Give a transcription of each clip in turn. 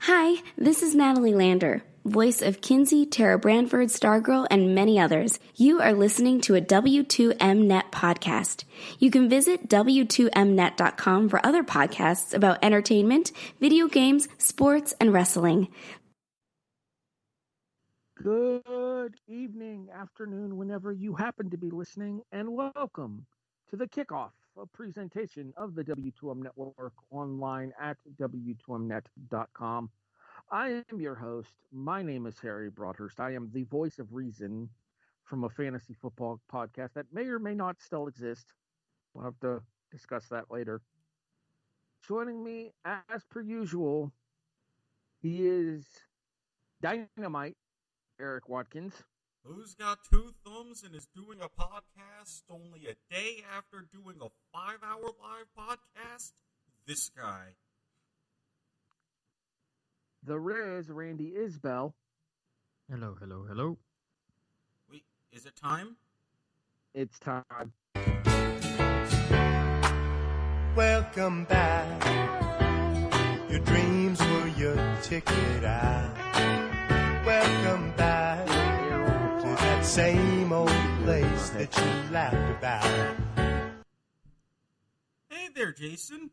Hi, this is Natalie Lander, voice of Kinsey, Tara Branford, Stargirl, and many others. You are listening to a W2Mnet podcast. You can visit W2Mnet.com for other podcasts about entertainment, video games, sports, and wrestling. Good evening, afternoon, whenever you happen to be listening, and welcome to the kickoff, a presentation of the W2M Network online at W2Mnet.com. I am your host. My name is Harry Broadhurst. I am the voice of reason from a fantasy football podcast that may or may not still exist. We'll have to discuss that later. Joining me, as per usual, he is Dynamite, Erik Watkins. Who's got two thumbs and is doing a podcast only a day after doing a 5-hour live podcast? This guy. The Riz, Randy Isbelle. Hello, hello, hello. Wait, is it time? It's time. Welcome back. Your dreams were your ticket out. Welcome back to that same old place that you laughed about. Hey there, Jason.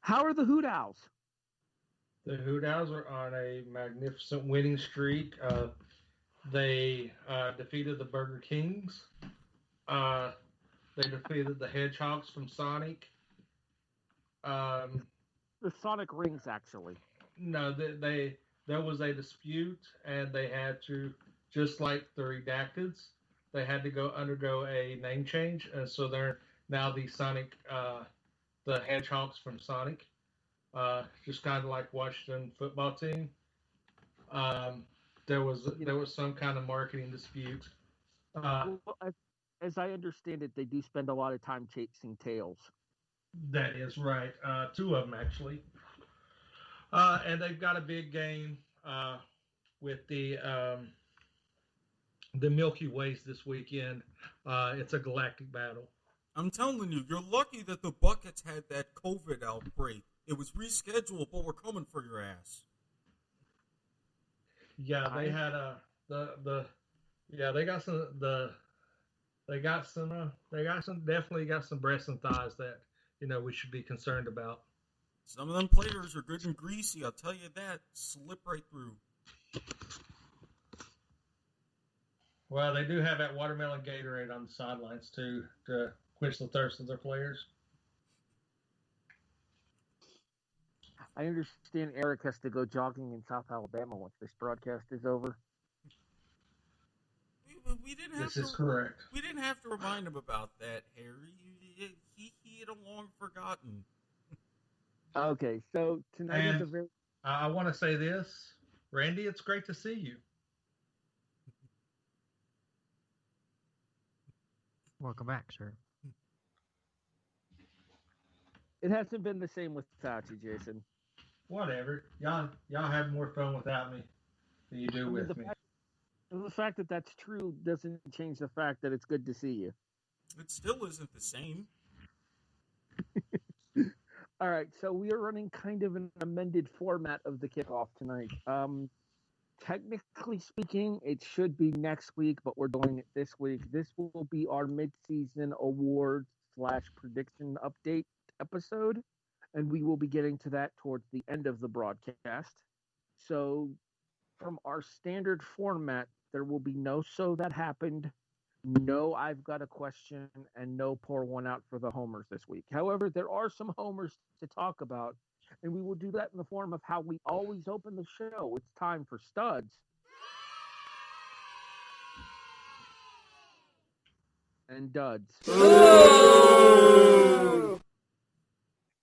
How are the Hoot Owls? The Hoot Owls are on a magnificent winning streak. They defeated the Burger Kings. They defeated the Hedgehogs from Sonic. The Sonic Rings, actually. No, there was a dispute, and they had to, just like the Redacteds, they had to undergo a name change, and so they're now the Sonic, the Hedgehogs from Sonic. Just kind of like Washington football team. There was some kind of marketing dispute. Well, as I understand it, they do spend a lot of time chasing tails. That is right. Two of them, actually. And they've got a big game with the Milky Ways this weekend. It's a galactic battle. I'm telling you, you're lucky that the Buckets had that COVID outbreak. It was rescheduled, but we're coming for your ass. Yeah, they had definitely got some breasts and thighs that we should be concerned about. Some of them players are good and greasy, I'll tell you that. Slip right through. Well, they do have that watermelon Gatorade on the sidelines, too, to quench the thirst of their players. I understand Erik has to go jogging in South Alabama once this broadcast is over. We didn't have this is correct. We didn't have to remind him about that, Harry. He had long forgotten. Okay, so tonight is a very... I want to say this. Randy, it's great to see you. Welcome back, sir. It hasn't been the same without you, Jason. Whatever. Y'all have more fun without me than you do with me. The fact that that's true doesn't change the fact that it's good to see you. It still isn't the same. All right, so we are running kind of an amended format of the kickoff tonight. Technically speaking, it should be next week, but we're doing it this week. This will be our mid-season awards / prediction update episode, and we will be getting to that towards the end of the broadcast. So from our standard format, there will be no So That Happened, no I've Got a Question, and no Pour One Out for the homers this week. However, there are some homers to talk about, and we will do that in the form of how we always open the show. It's time for Studs and Duds. Ooh!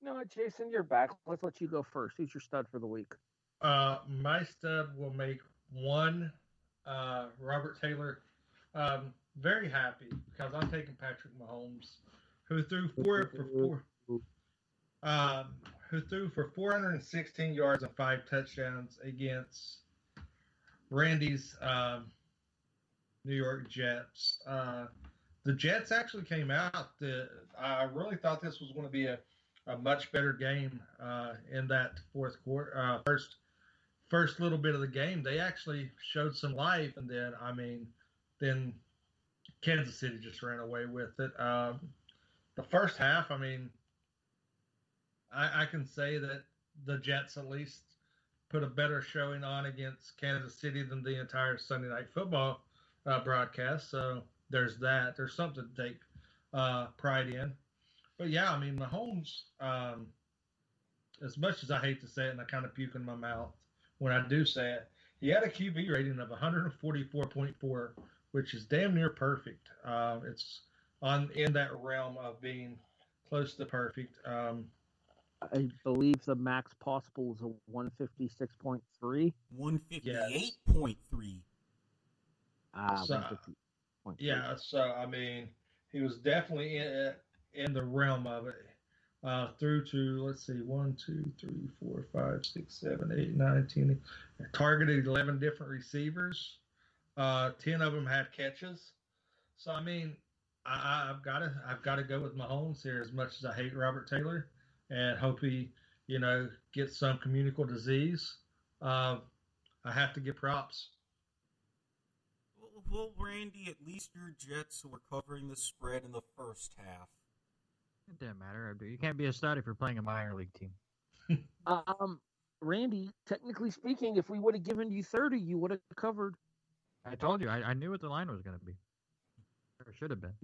You know what, Jason, you're back. Let's let you go first. Who's your stud for the week? My stud will make one. Robert Taylor. Very happy because I'm taking Patrick Mahomes, who threw for 416 yards and 5 touchdowns against Randy's New York Jets. The Jets actually came out. I really thought this was going to be a a much better game in that fourth quarter. First little bit of the game, they actually showed some life, and then Kansas City just ran away with it. The first half, I can say that the Jets at least put a better showing on against Kansas City than the entire Sunday Night Football broadcast. So there's that. There's something to take pride in. But yeah, Mahomes, as much as I hate to say it and I kind of puke in my mouth when I do say it, he had a QB rating of 144.4, which is damn near perfect. It's in that realm of being close to perfect. I believe the max possible is a 156.3. 158.3. So, 150.3. yeah, so he was definitely in the realm of it. Through to, let's see, 1, 2, 3, 4, 5, 6, 7, 8, 9, 10. Targeted 11 different receivers. 10 of them had catches. So I've got to go with Mahomes here. As much as I hate Robert Taylor, and hope he, gets some communicable disease. I have to give props. Well, Randy, at least your Jets were covering the spread in the first half. It didn't matter. You can't be a stud if you're playing a minor league team. Randy, technically speaking, if we would have given you 30, you would have covered. I told you. I knew what the line was going to be. Or should have been.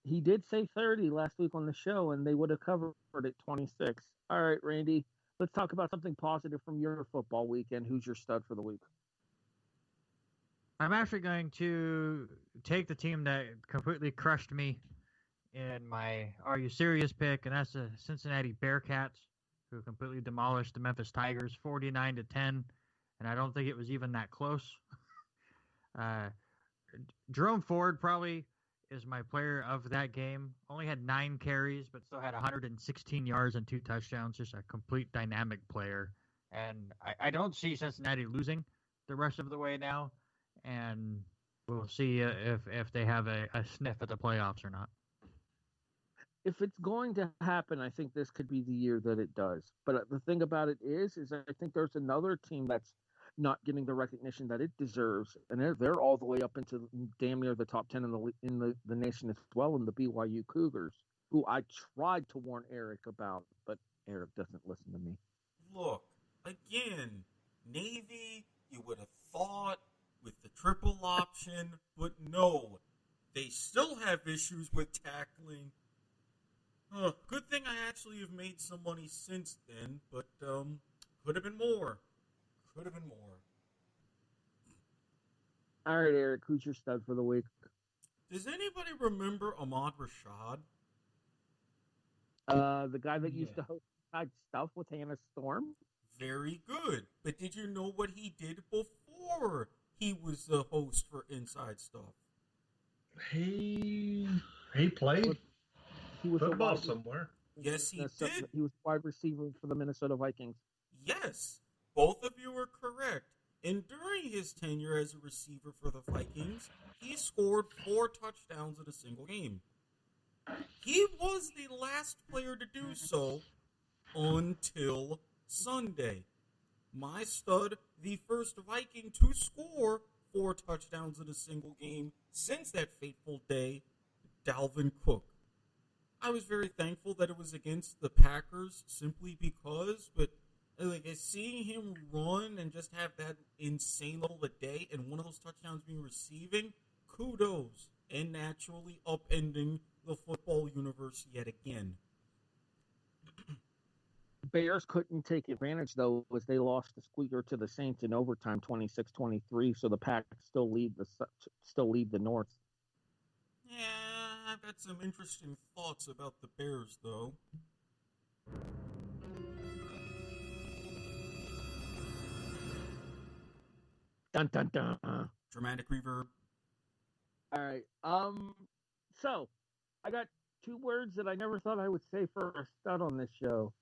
He did say 30 last week on the show, and they would have covered at 26. All right, Randy, let's talk about something positive from your football weekend. Who's your stud for the week? I'm actually going to take the team that completely crushed me in my Are You Serious pick, and that's the Cincinnati Bearcats, who completely demolished the Memphis Tigers 49-10, and I don't think it was even that close. Jerome Ford probably is my player of that game. Only had 9 carries, but still had 116 yards and 2 touchdowns. Just a complete dynamic player. And I don't see Cincinnati losing the rest of the way now. And we'll see if they have a sniff at the playoffs or not. If it's going to happen, I think this could be the year that it does. But the thing about it is I think there's another team that's not getting the recognition that it deserves, and they're all the way up into damn near the top 10 in the nation as well, in the BYU Cougars, who I tried to warn Erik about, but Erik doesn't listen to me. Look, again, Navy, you would have thought with the triple option, but no, they still have issues with tackling. Good thing I actually have made some money since then, but could have been more. Could have been more. All right, Erik, who's your stud for the week? Does anybody remember Ahmad Rashad? The guy that used to host Inside Stuff with Hannah Storm? Very good. But did you know what he did before he was the host for Inside Stuff? He played He was football somewhere. Yes, he did. He was wide receiver for the Minnesota Vikings. Yes, both of you are correct. And during his tenure as a receiver for the Vikings, he scored 4 touchdowns in a single game. He was the last player to do so until Sunday. My stud, the first Viking to score 4 touchdowns in a single game since that fateful day, Dalvin Cook. I was very thankful that it was against the Packers simply because, but seeing him run and just have that insane level of day and one of those touchdowns being receiving, kudos, and naturally upending the football universe yet again. Bears couldn't take advantage, though, as they lost the squeaker to the Saints in overtime, 26-23. So the Packers still lead the North. Yeah, I've got some interesting thoughts about the Bears, though. Dun dun dun. Dramatic reverb. All right. So I got 2 words that I never thought I would say for a stud on this show.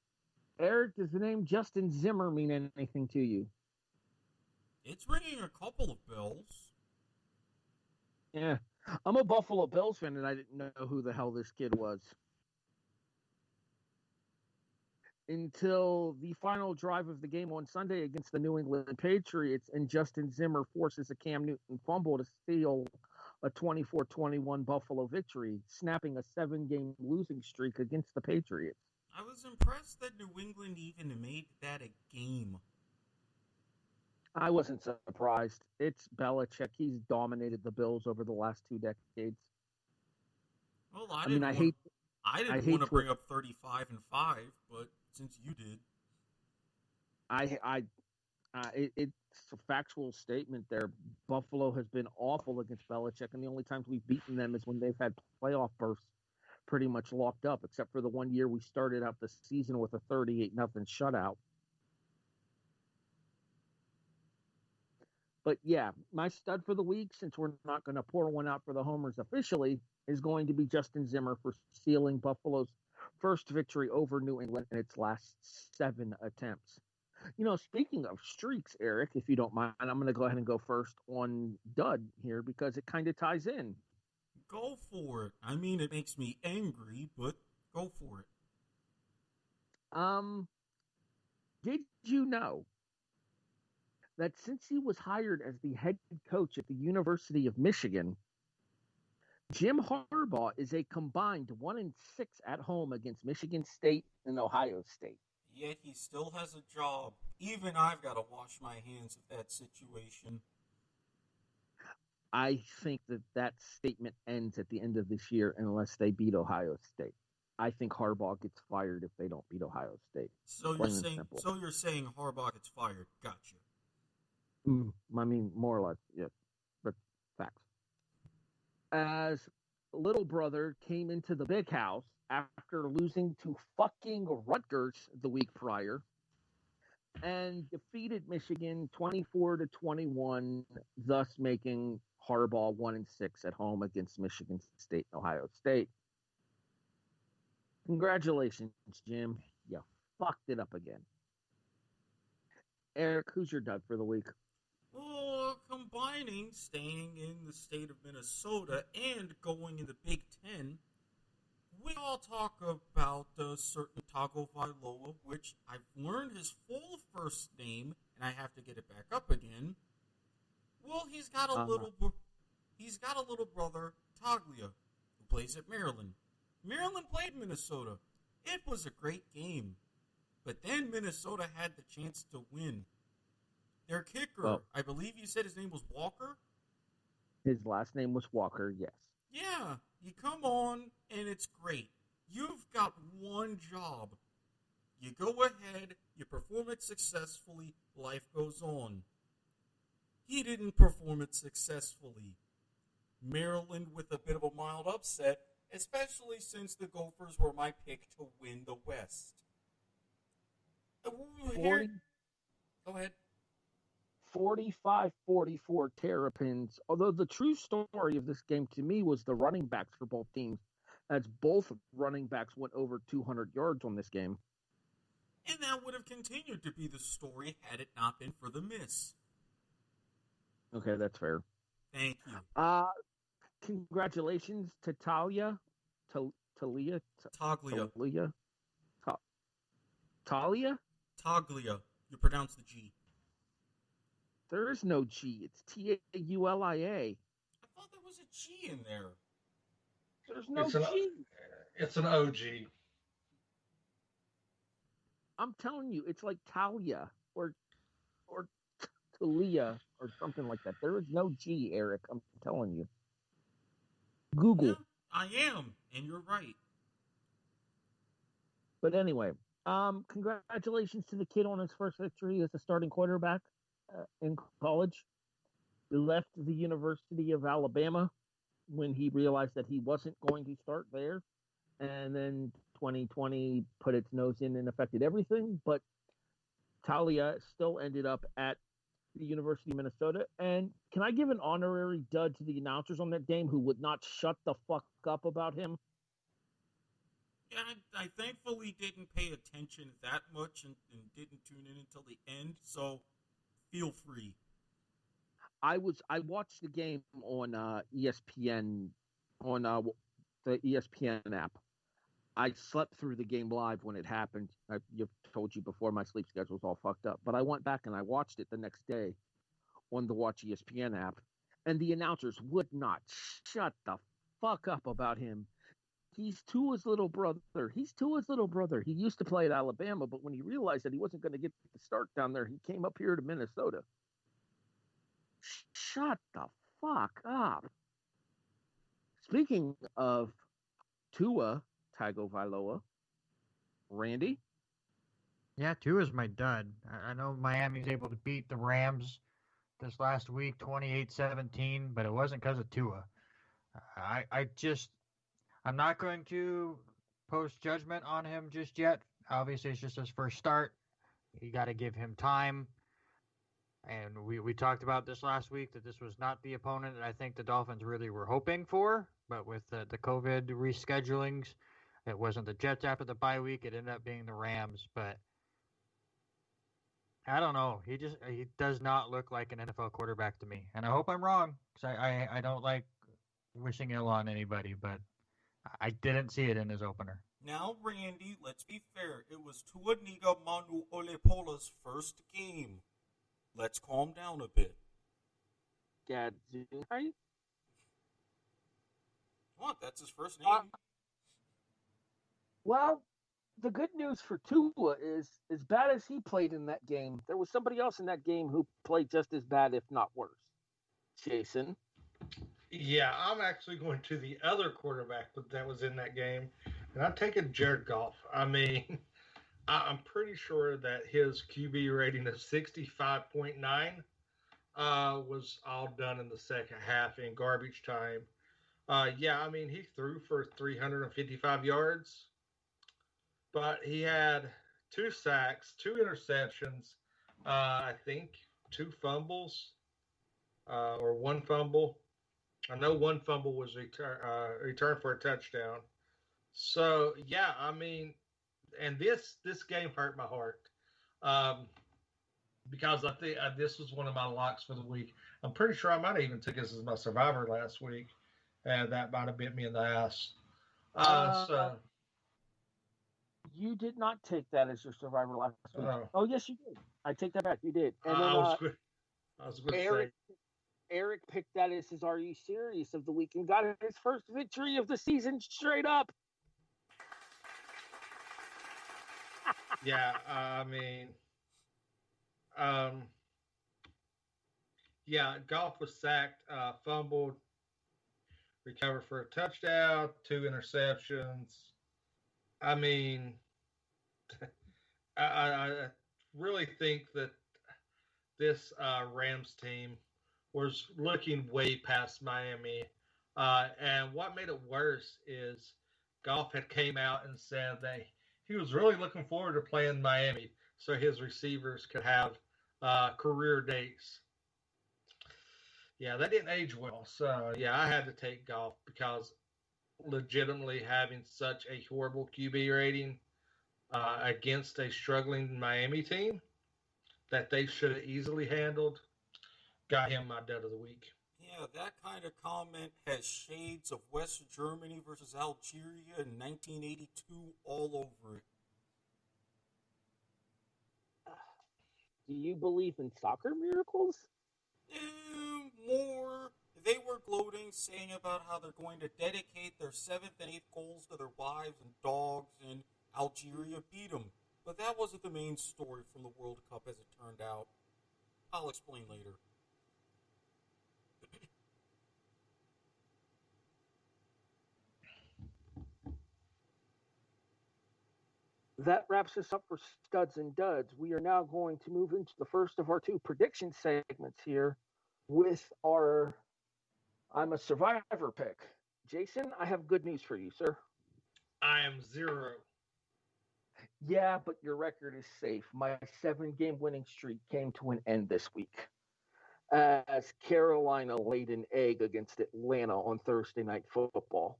Erik, does the name Justin Zimmer mean anything to you? It's ringing a couple of bells. Yeah. I'm a Buffalo Bills fan, and I didn't know who the hell this kid was. until the final drive of the game on Sunday against the New England Patriots, and Justin Zimmer forces a Cam Newton fumble to steal a 24-21 Buffalo victory, snapping a 7-game losing streak against the Patriots. I was impressed that New England even made that a game. I wasn't surprised. It's Belichick. He's dominated the Bills over the last 2 decades. Well, I didn't want to bring up 35-5, but since you did, it's a factual statement there. Buffalo has been awful against Belichick, and the only times we've beaten them is when they've had playoff berths pretty much locked up, except for the one year we started out the season with a 38-0 shutout. But yeah, my stud for the week, since we're not going to pour one out for the homers officially, is going to be Justin Zimmer for sealing Buffalo's first victory over New England in its last 7 attempts. Speaking of streaks, Eric, if you don't mind, I'm going to go ahead and go first on dud here because it kind of ties in. Go for it. I mean, it makes me angry, but go for it. Did you know that since he was hired as the head coach at the University of Michigan, Jim Harbaugh is a combined 1-6 at home against Michigan State and Ohio State? Yet he still has a job. Even I've got to wash my hands of that situation. I think that statement ends at the end of this year unless they beat Ohio State. I think Harbaugh gets fired if they don't beat Ohio State. So you're saying Harbaugh gets fired. Gotcha. I mean, more or less, yes, but facts. As little brother came into the big house after losing to fucking Rutgers the week prior and defeated Michigan 24-21, thus making Harbaugh 1-6 at home against Michigan State and Ohio State. Congratulations, Jim. You fucked it up again. Eric, who's your dud for the week? Well, combining staying in the state of Minnesota and going in the Big Ten, we all talk about a certain Tagovailoa, which I've learned his full first name, and I have to get it back up again. Well, he's got a little brother, Taglia, who plays at Maryland. Maryland played Minnesota. It was a great game, but then Minnesota had the chance to win. Their kicker, I believe you said his name was Walker? His last name was Walker, yes. Yeah, you come on, and it's great. You've got one job. You go ahead, you perform it successfully, life goes on. He didn't perform it successfully. Maryland with a bit of a mild upset, especially since the Gophers were my pick to win the West. Go ahead. 45-44 Terrapins. Although the true story of this game to me was the running backs for both teams, as both running backs went over 200 yards on this game. And that would have continued to be the story had it not been for the miss. Okay, that's fair. Thank you. Congratulations to Talia. Taglia. You pronounce the G. There is no G. It's Taulia. I thought there was a G in there. There's no G. It's an OG. I'm telling you, it's like Talia or Talia or something like that. There is no G, Eric. I'm telling you. Google. Yeah, I am, and you're right. But anyway, congratulations to the kid on his first victory as a starting quarterback in college. He left the University of Alabama when he realized that he wasn't going to start there. And then 2020 put its nose in and affected everything. But Talia still ended up at the University of Minnesota. And can I give an honorary dud to the announcers on that game who would not shut the fuck up about him? Yeah, I thankfully didn't pay attention that much and didn't tune in until the end, so feel free. I watched the game on ESPN, on the ESPN app. I slept through the game live when it happened. I've told you before, my sleep schedule's all fucked up. But I went back and I watched it the next day on the Watch ESPN app, and the announcers would not shut the fuck up about him. He's Tua's little brother. He's Tua's little brother. He used to play at Alabama, but when he realized that he wasn't going to get the start down there, he came up here to Minnesota. Shut the fuck up. Speaking of Tua Tagovailoa, Randy? Yeah, Tua's my dud. I know Miami's able to beat the Rams this last week, 28-17, but it wasn't because of Tua. I'm not going to post judgment on him just yet. Obviously, it's just his first start. You got to give him time. And we talked about this last week, that this was not the opponent that I think the Dolphins really were hoping for. But with the COVID reschedulings, it wasn't the Jets after the bye week. It ended up being the Rams. But I don't know. He does not look like an NFL quarterback to me. And I hope I'm wrong, because I don't like wishing ill on anybody. But I didn't see it in his opener. Now, Randy, let's be fair. It was Tua Tagovailoa's first game. Let's calm down a bit. Gadzooks. What? That's his first name? Well, the good news for Tua is, as bad as he played in that game, there was somebody else in that game who played just as bad, if not worse. Jason? Yeah, I'm actually going to the other quarterback that was in that game, and I'm taking Jared Goff. I mean, I'm pretty sure that his QB rating of 65.9 was all done in the second half in garbage time. Yeah, I mean, he threw for 355 yards, but he had 2 sacks, 2 interceptions, I think 2 fumbles, or 1 fumble. I know 1 fumble was returned for a touchdown. So, yeah, I mean, and this game hurt my heart, because I think this was one of my locks for the week. I'm pretty sure I might have even took this as my survivor last week, and that might have bit me in the ass. So you did not take that as your survivor last week. Oh, yes, you did. I take that back. You did. And then I was going to say. Erik picked that as his Are You Serious of the week and got his first victory of the season straight up. Yeah, I mean, yeah, Goff was sacked, fumbled, recovered for a touchdown, 2 interceptions. I mean, I really think that this Rams team was looking way past Miami. And what made it worse is Goff had came out and said that he was really looking forward to playing Miami so his receivers could have career days. Yeah, that didn't age well. So, yeah, I had to take Goff because legitimately having such a horrible QB rating against a struggling Miami team that they should have easily handled got him my dud of the week. Yeah, that kind of comment has shades of West Germany versus Algeria in 1982 all over it. Do you believe in soccer miracles? More. They were gloating, saying about how they're going to dedicate their 7th and 8th goals to their wives and dogs, and Algeria beat them. But that wasn't the main story from the World Cup as it turned out. I'll explain later. That wraps us up for Studs and Duds. We are now going to move into the first of our 2 prediction segments here with our I'm a Survivor pick. Jason, I have good news for you, sir. I am 0. Yeah, but your record is safe. My 7-game winning streak came to an end this week as Carolina laid an egg against Atlanta on Thursday Night Football.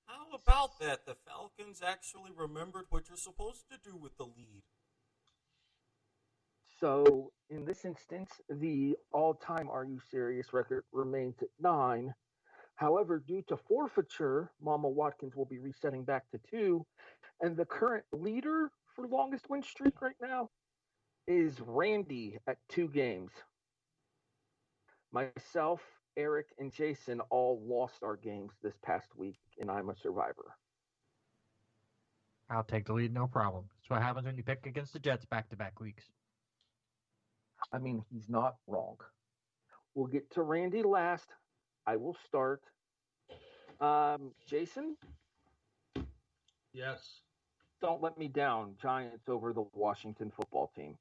How about that? The Falcons actually remembered what you're supposed to do with the lead. So, in this instance, the all-time Are You Serious record remains at 9. However, due to forfeiture, Mama Watkins will be resetting back to 2. And the current leader for longest win streak right now is Randy at 2 games. Myself, Erik, and Jason all lost our games this past week, and I'm a survivor. I'll take the lead, no problem. That's what happens when you pick against the Jets back-to-back weeks. I mean, he's not wrong. We'll get to Randy last. I will start. Jason? Yes. Don't let me down. Giants over the Washington football team.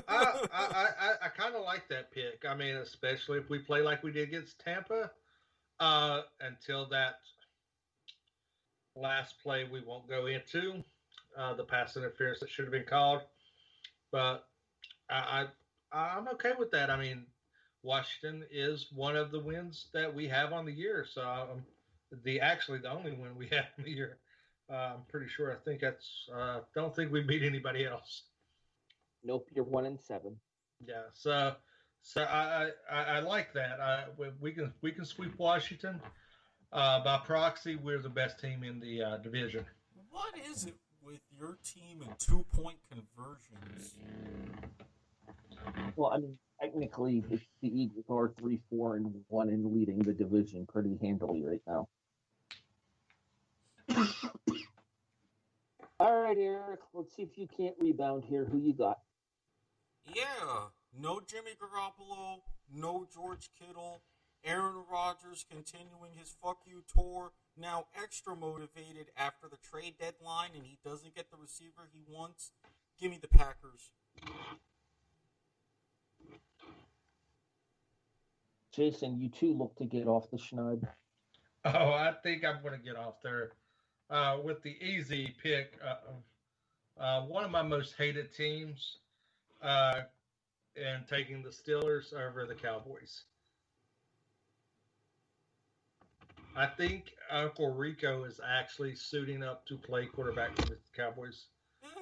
I kind of like that pick. I mean, especially if we play like we did against Tampa. Until that last play we won't go into, the pass interference that should have been called. But I'm okay with that. I mean, Washington is one of the wins that we have on the year. So the only win we have in the year. I'm pretty sure. I think that's. Don't think we beat anybody else. Nope, you're 1-7. Yeah. So I like that. We can sweep Washington. By proxy, we're the best team in the division. What is it with your team and 2-point conversions? Well, I mean, technically, the Eagles are 3-4-1 and leading the division pretty handily right now. All right, Erik, let's see if you can't rebound here. Who you got? Yeah, no Jimmy Garoppolo, no George Kittle. Aaron Rodgers continuing his fuck you tour, now extra motivated after the trade deadline, and he doesn't get the receiver he wants. Give me the Packers. Jason, you too look to get off the schneid. Oh, I think I'm going to get off there with the easy pick. One of my most hated teams, and taking the Steelers over the Cowboys. I think Uncle Rico is actually suiting up to play quarterback for the Cowboys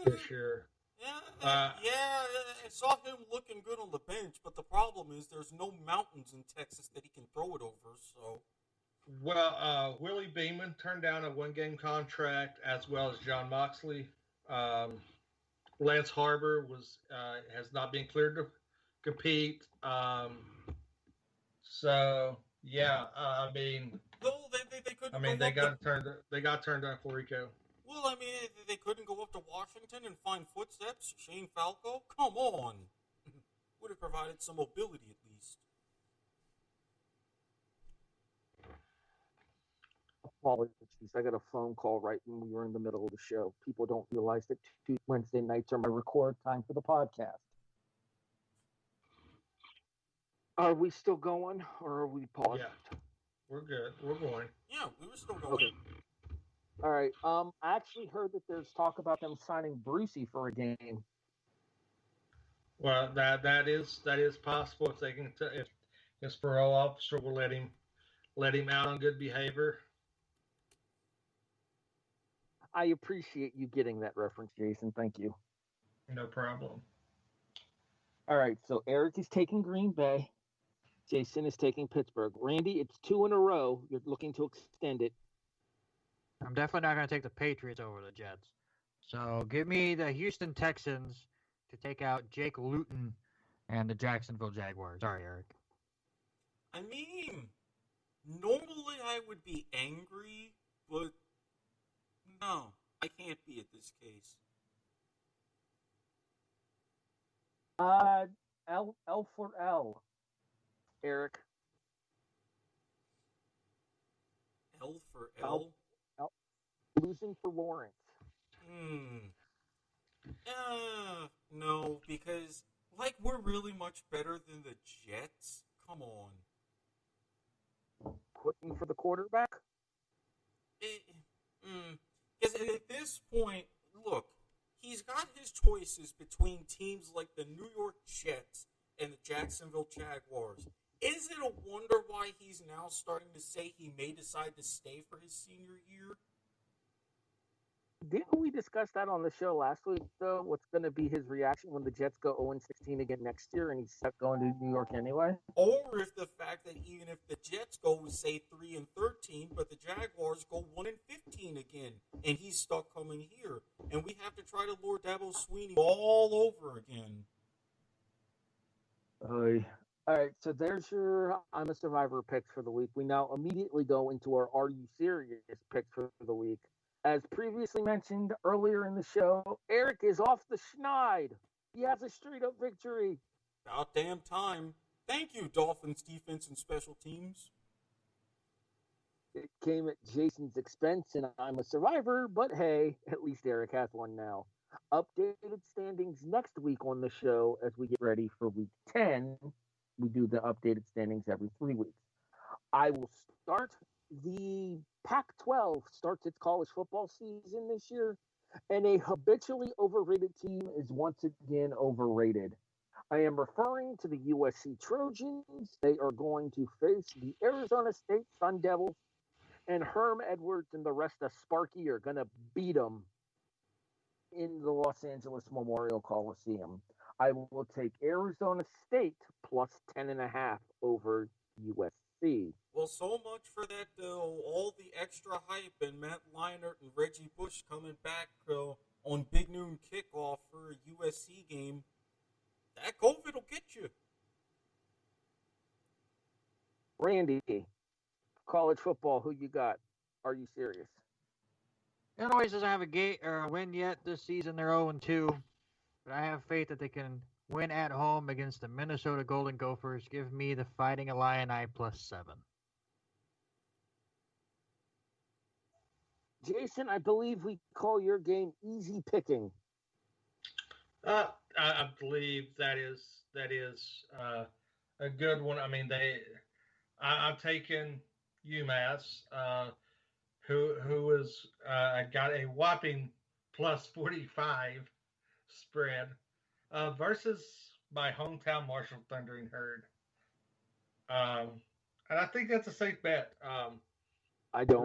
this year. I saw him looking good on the bench, but the problem is there's no mountains in Texas that he can throw it over. So, well, Willie Beeman turned down a one-game contract, as well as John Moxley. Lance Harbor has not been cleared to compete. So yeah, I mean. No, they couldn't. I mean, they got turned down for Rico. Well, I mean, they couldn't go up to Washington and find footsteps. Shane Falco, come on, would have provided some mobility at least. Apologies, I got a phone call right when we were in the middle of the show. People don't realize that Wednesday nights are my record time for the podcast. Are we still going, or are we paused? Yeah. We're good. We're going. Yeah, we were still going. Okay. All right. I actually heard that there's talk about them signing Brucey for a game. Well, that is possible if they can. If his parole officer will let him out on good behavior. I appreciate you getting that reference, Jason. Thank you. No problem. All right. So Erik is taking Green Bay. Jason is taking Pittsburgh. Randy, it's 2 in a row. You're looking to extend it. I'm definitely not going to take the Patriots over the Jets. So give me the Houston Texans to take out Jake Luton and the Jacksonville Jaguars. Sorry, Erik. I mean, normally I would be angry, but no, I can't be at this case. L for L. Erik. L for L? Losing for Lawrence. No, because, we're really much better than the Jets? Come on. Quitting for the quarterback? Because at this point, look, he's got his choices between teams like the New York Jets and the Jacksonville Jaguars. Is it a wonder why he's now starting to say he may decide to stay for his senior year? didn't we discuss that on the show last week, though? What's going to be his reaction when the Jets go 0-16 again next year and he's set going to New York anyway? Or if the fact that even if the Jets go, say, 3-13, but the Jaguars go 1-15 again, and he's stuck coming here, and we have to try to lure Dabo Sweeney all over again. All right, so there's your I'm a Survivor picks for the week. We now immediately go into our Are You Serious picks for the week. As previously mentioned earlier in the show, Erik is off the schneid. He has a straight-up victory. About damn time. Thank you, Dolphins defense and special teams. It came at Jason's expense, and I'm a Survivor, but hey, at least Erik has one now. Updated standings next week on the show as we get ready for week 10. We do the updated standings every 3 weeks. I will start. The Pac-12 starts its college football season this year, and a habitually overrated team is once again overrated. I am referring to the USC Trojans. They are going to face the Arizona State Sun Devils, and Herm Edwards and the rest of Sparky are going to beat them in the Los Angeles Memorial Coliseum. I will take Arizona State plus 10.5 over USC. Well, so much for that, all the extra hype and Matt Leinart and Reggie Bush coming back on Big Noon Kickoff for a USC game. That COVID will get you. Randy, college football, who you got? Are you serious? Illinois doesn't have a win yet this season. They're 0-2. But I have faith that they can win at home against the Minnesota Golden Gophers. Give me the Fighting Illini plus 7. Jason, I believe we call your game easy picking. I believe that is a good one. I mean, I'm taking UMass, who is got a whopping plus 45 spread versus my hometown Marshall Thundering Herd. And I think that's a safe bet. I don't.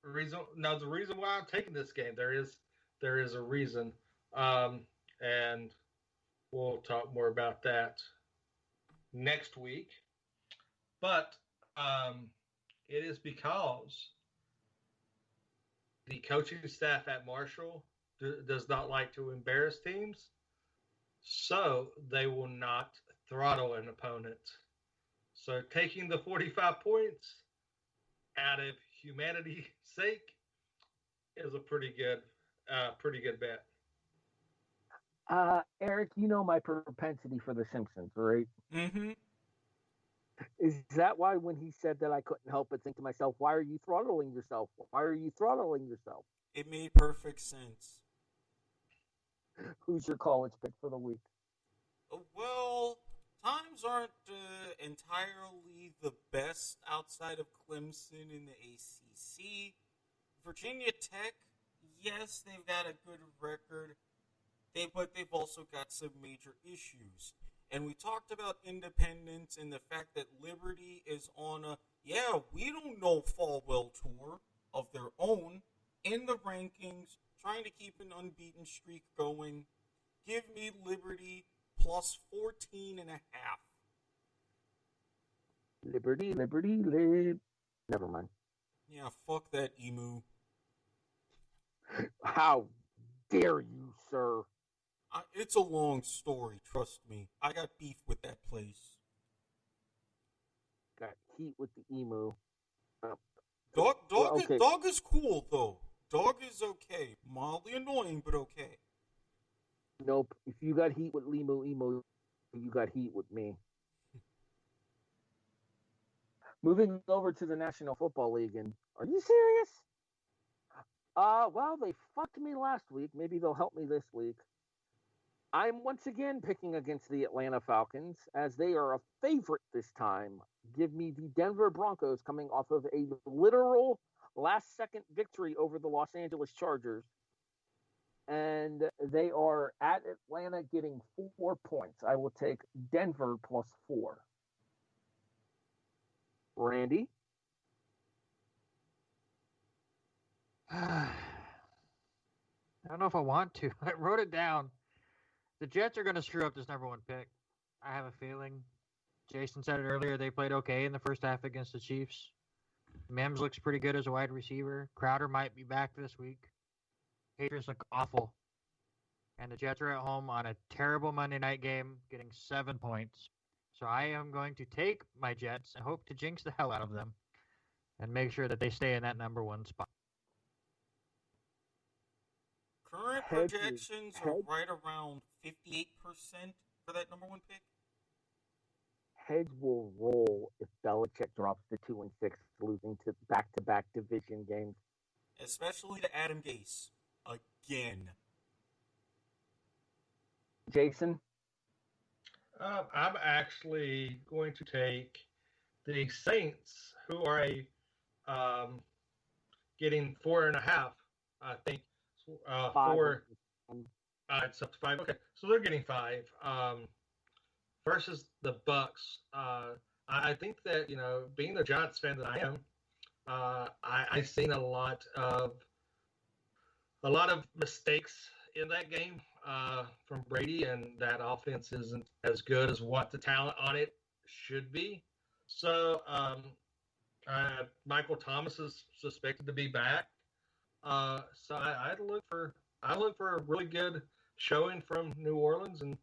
The reason why I'm taking this game, there is a reason. And we'll talk more about that next week. But it is because the coaching staff at Marshall does not like to embarrass teams, so they will not throttle an opponent. So taking the 45 points out of humanity's sake is a pretty good bet. Erik, you know my propensity for The Simpsons, right? Mm-hmm. Is that why when he said that I couldn't help but think to myself, why are you throttling yourself? Why are you throttling yourself? It made perfect sense. Who's your college pick for the week? Well, times aren't entirely the best outside of Clemson in the ACC. Virginia Tech, yes, they've got a good record, but they've also got some major issues. And we talked about independence and the fact that Liberty is on we don't know Falwell tour of their own in the rankings, trying to keep an unbeaten streak going. Give me Liberty plus 14.5. Liberty. Never mind. Yeah, fuck that emu. How dare you, sir? It's a long story, trust me. I got beef with that place. Got heat with the emu. Dog is cool, though. Dog is okay. Mildly annoying, but okay. Nope. If you got heat with emu, you got heat with me. Moving over to the National Football League, and are you serious? Well, they fucked me last week. Maybe they'll help me this week. I'm once again picking against the Atlanta Falcons, as they are a favorite this time. Give me the Denver Broncos coming off of a literal last-second victory over the Los Angeles Chargers. And they are at Atlanta getting 4 points. I will take Denver plus 4. Randy? I don't know if I want to. I wrote it down. The Jets are going to screw up this number one pick. I have a feeling. Jason said it earlier. They played okay in the first half against the Chiefs. Mims looks pretty good as a wide receiver. Crowder might be back this week. Patriots look awful. And the Jets are at home on a terrible Monday night game, getting 7 points. So I am going to take my Jets and hope to jinx the hell out of them and make sure that they stay in that number one spot. Current projections are right around 58% for that number one pick. Heads will roll if Belichick drops to 2-6, losing to back-to-back division games. Especially to Adam Gase. Again. Jason? I'm actually going to take the Saints, who are getting 4.5. I think 4. It's up to 5. Okay, so they're getting 5. Versus the Bucks. I think that, being the Giants fan that I am, I've seen a lot of mistakes in that game from Brady, and that offense isn't as good as what the talent on it should be. So Michael Thomas is suspected to be back. So I look for a really good showing from New Orleans, and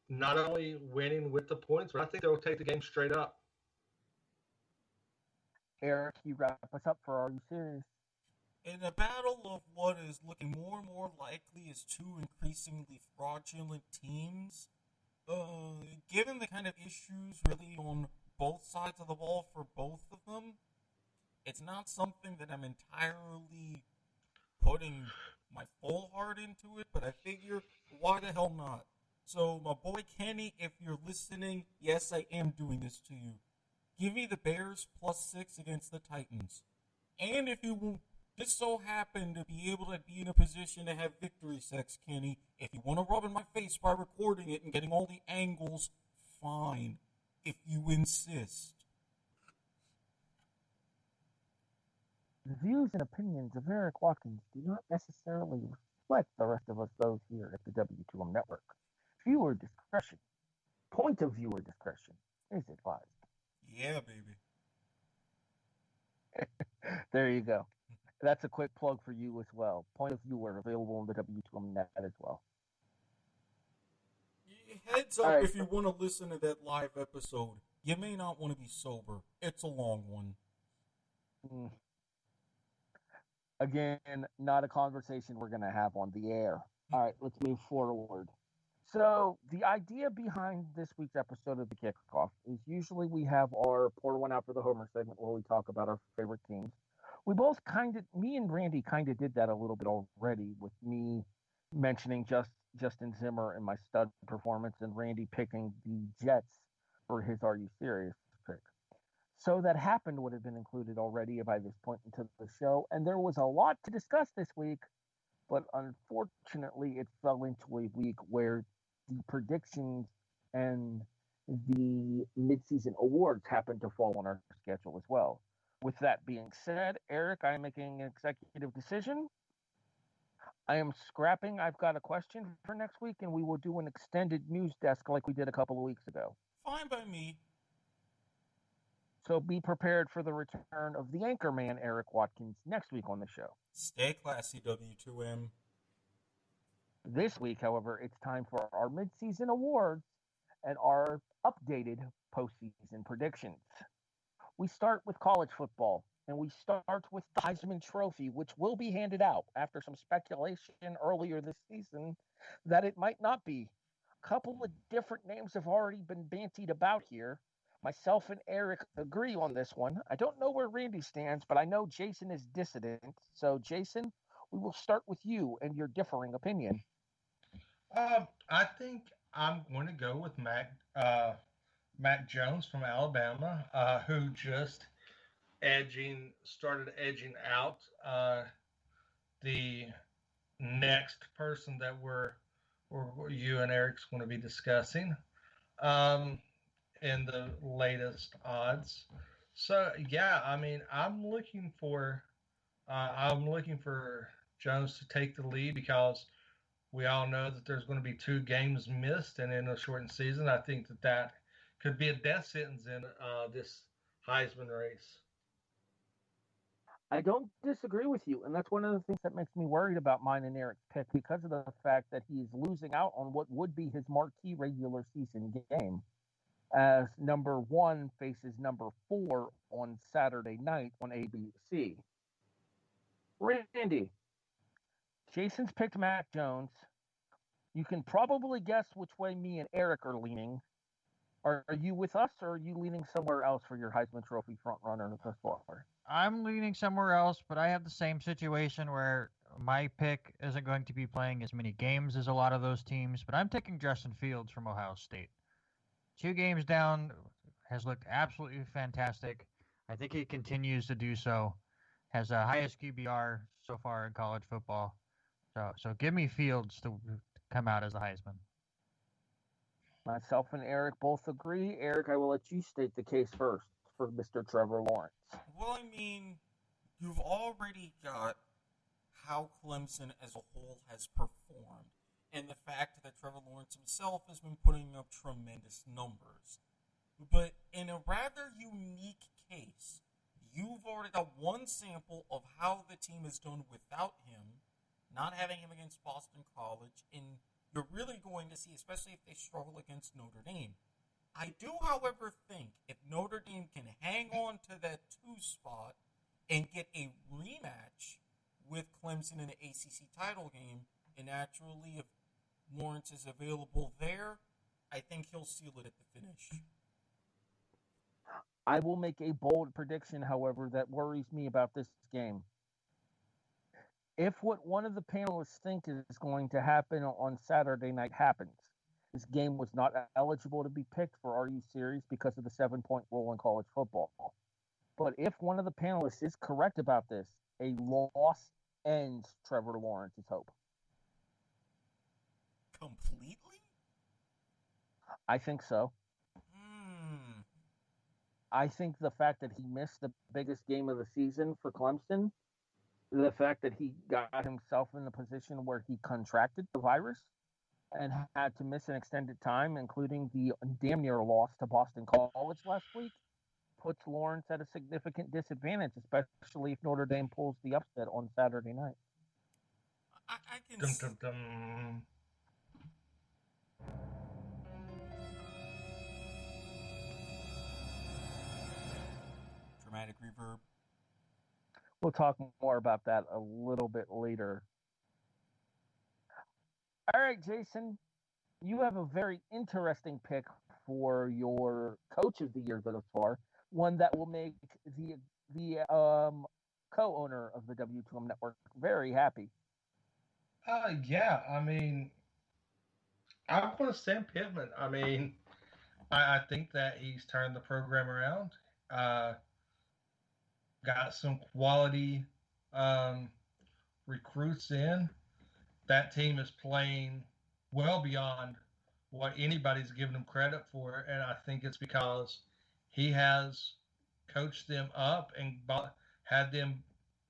not only winning with the points, but I think they'll take the game straight up. Erik, you wrap us up for Are You Serious? In a battle of what is looking more and more likely as two increasingly fraudulent teams, given the kind of issues really on both sides of the ball for both of them, it's not something that I'm entirely putting my full heart into it, but I figure, why the hell not? So, my boy Kenny, if you're listening, yes, I am doing this to you. Give me the Bears +6 against the Titans. And if you just so happen to be able to be in a position to have victory sex, Kenny, if you want to rub in my face by recording it and getting all the angles, fine. If you insist. The views and opinions of Erik Watkins do not necessarily reflect the rest of us those here at the W2M Network. Viewer discretion, point of viewer discretion is advised. Yeah, baby. There you go. That's a quick plug for you as well. Point of viewer available on the W2M Net as well. Heads up, if you want to listen to that live episode. You may not want to be sober. It's a long one. Again, not a conversation we're going to have on the air. All right, let's move forward. So the idea behind this week's episode of the Kickoff is usually we have our Pour One Out for the Homer segment where we talk about our favorite teams. We both me and Randy kind of did that a little bit already, with me mentioning Justin Zimmer and my stud performance, and Randy picking the Jets for his Are You Serious pick. So that happened would have been included already by this point into the show, and there was a lot to discuss this week, but unfortunately it fell into a week where the predictions and the midseason awards happened to fall on our schedule as well. With that being said, Erik, I am making an executive decision. I am scrapping. I've got a question for next week, and we will do an extended news desk like we did a couple of weeks ago. Fine by me. So be prepared for the return of the anchorman, Erik Watkins, next week on the show. Stay classy, W2M. This week, however, it's time for our midseason awards and our updated postseason predictions. We start with college football, and we start with the Heisman Trophy, which will be handed out after some speculation earlier this season that it might not be. A couple of different names have already been bantied about here. Myself and Erik agree on this one. I don't know where Randy stands, but I know Jason is dissident. So, Jason, we will start with you and your differing opinion. I think I'm going to go with Mac Jones from Alabama, who just started edging out the next person that you and Erik's going to be discussing in the latest odds. So yeah, I mean, I'm looking for Jones to take the lead because we all know that there's going to be 2 games missed, and in a shortened season, I think that could be a death sentence in this Heisman race. I don't disagree with you, and that's one of the things that makes me worried about mine and Eric's pick because of the fact that he's losing out on what would be his marquee regular season game, as number 1 faces number 4 on Saturday night on ABC. Randy, Jason's picked Mac Jones. You can probably guess which way me and Eric are leaning. Are you with us, or are you leaning somewhere else for your Heisman Trophy front runner thus far? I'm leaning somewhere else, but I have the same situation where my pick isn't going to be playing as many games as a lot of those teams, but I'm taking Justin Fields from Ohio State. 2 games down, has looked absolutely fantastic. I think he continues to do so. Has the highest QBR so far in college football. So give me Fields to come out as the Heisman. Myself and Eric both agree. Eric, I will let you state the case first for Mr. Trevor Lawrence. Well, I mean, you've already got how Clemson as a whole has performed, and the fact that Trevor Lawrence himself has been putting up tremendous numbers. But in a rather unique case, you've already got one sample of how the team has done without him, not having him against Boston College, and you're really going to see, especially if they struggle against Notre Dame. I do, however, think if Notre Dame can hang on to that 2 spot and get a rematch with Clemson in the ACC title game, and actually if Lawrence is available there, I think he'll seal it at the finish. I will make a bold prediction, however, that worries me about this game. If what one of the panelists think is going to happen on Saturday night happens, this game was not eligible to be picked for RU Series because of the 7-point rule in college football. But if one of the panelists is correct about this, a loss ends Trevor Lawrence's hope. Completely? I think so. I think the fact that he missed the biggest game of the season for Clemson, the fact that he got himself in the position where he contracted the virus and had to miss an extended time, including the damn near loss to Boston College last week, puts Lawrence at a significant disadvantage, especially if Notre Dame pulls the upset on Saturday night. I can Dum, dum, dum. dramatic reverb. We'll talk more about that a little bit later. All right, Jason, you have a very interesting pick for your coach of the year thus far, one that will make the co-owner of the W2M network very happy. Yeah, I mean, I'm going to Sam Pittman. I mean, I think that he's turned the program around. Got some quality recruits in. That team is playing well beyond what anybody's given him credit for, and I think it's because he has coached them up and had them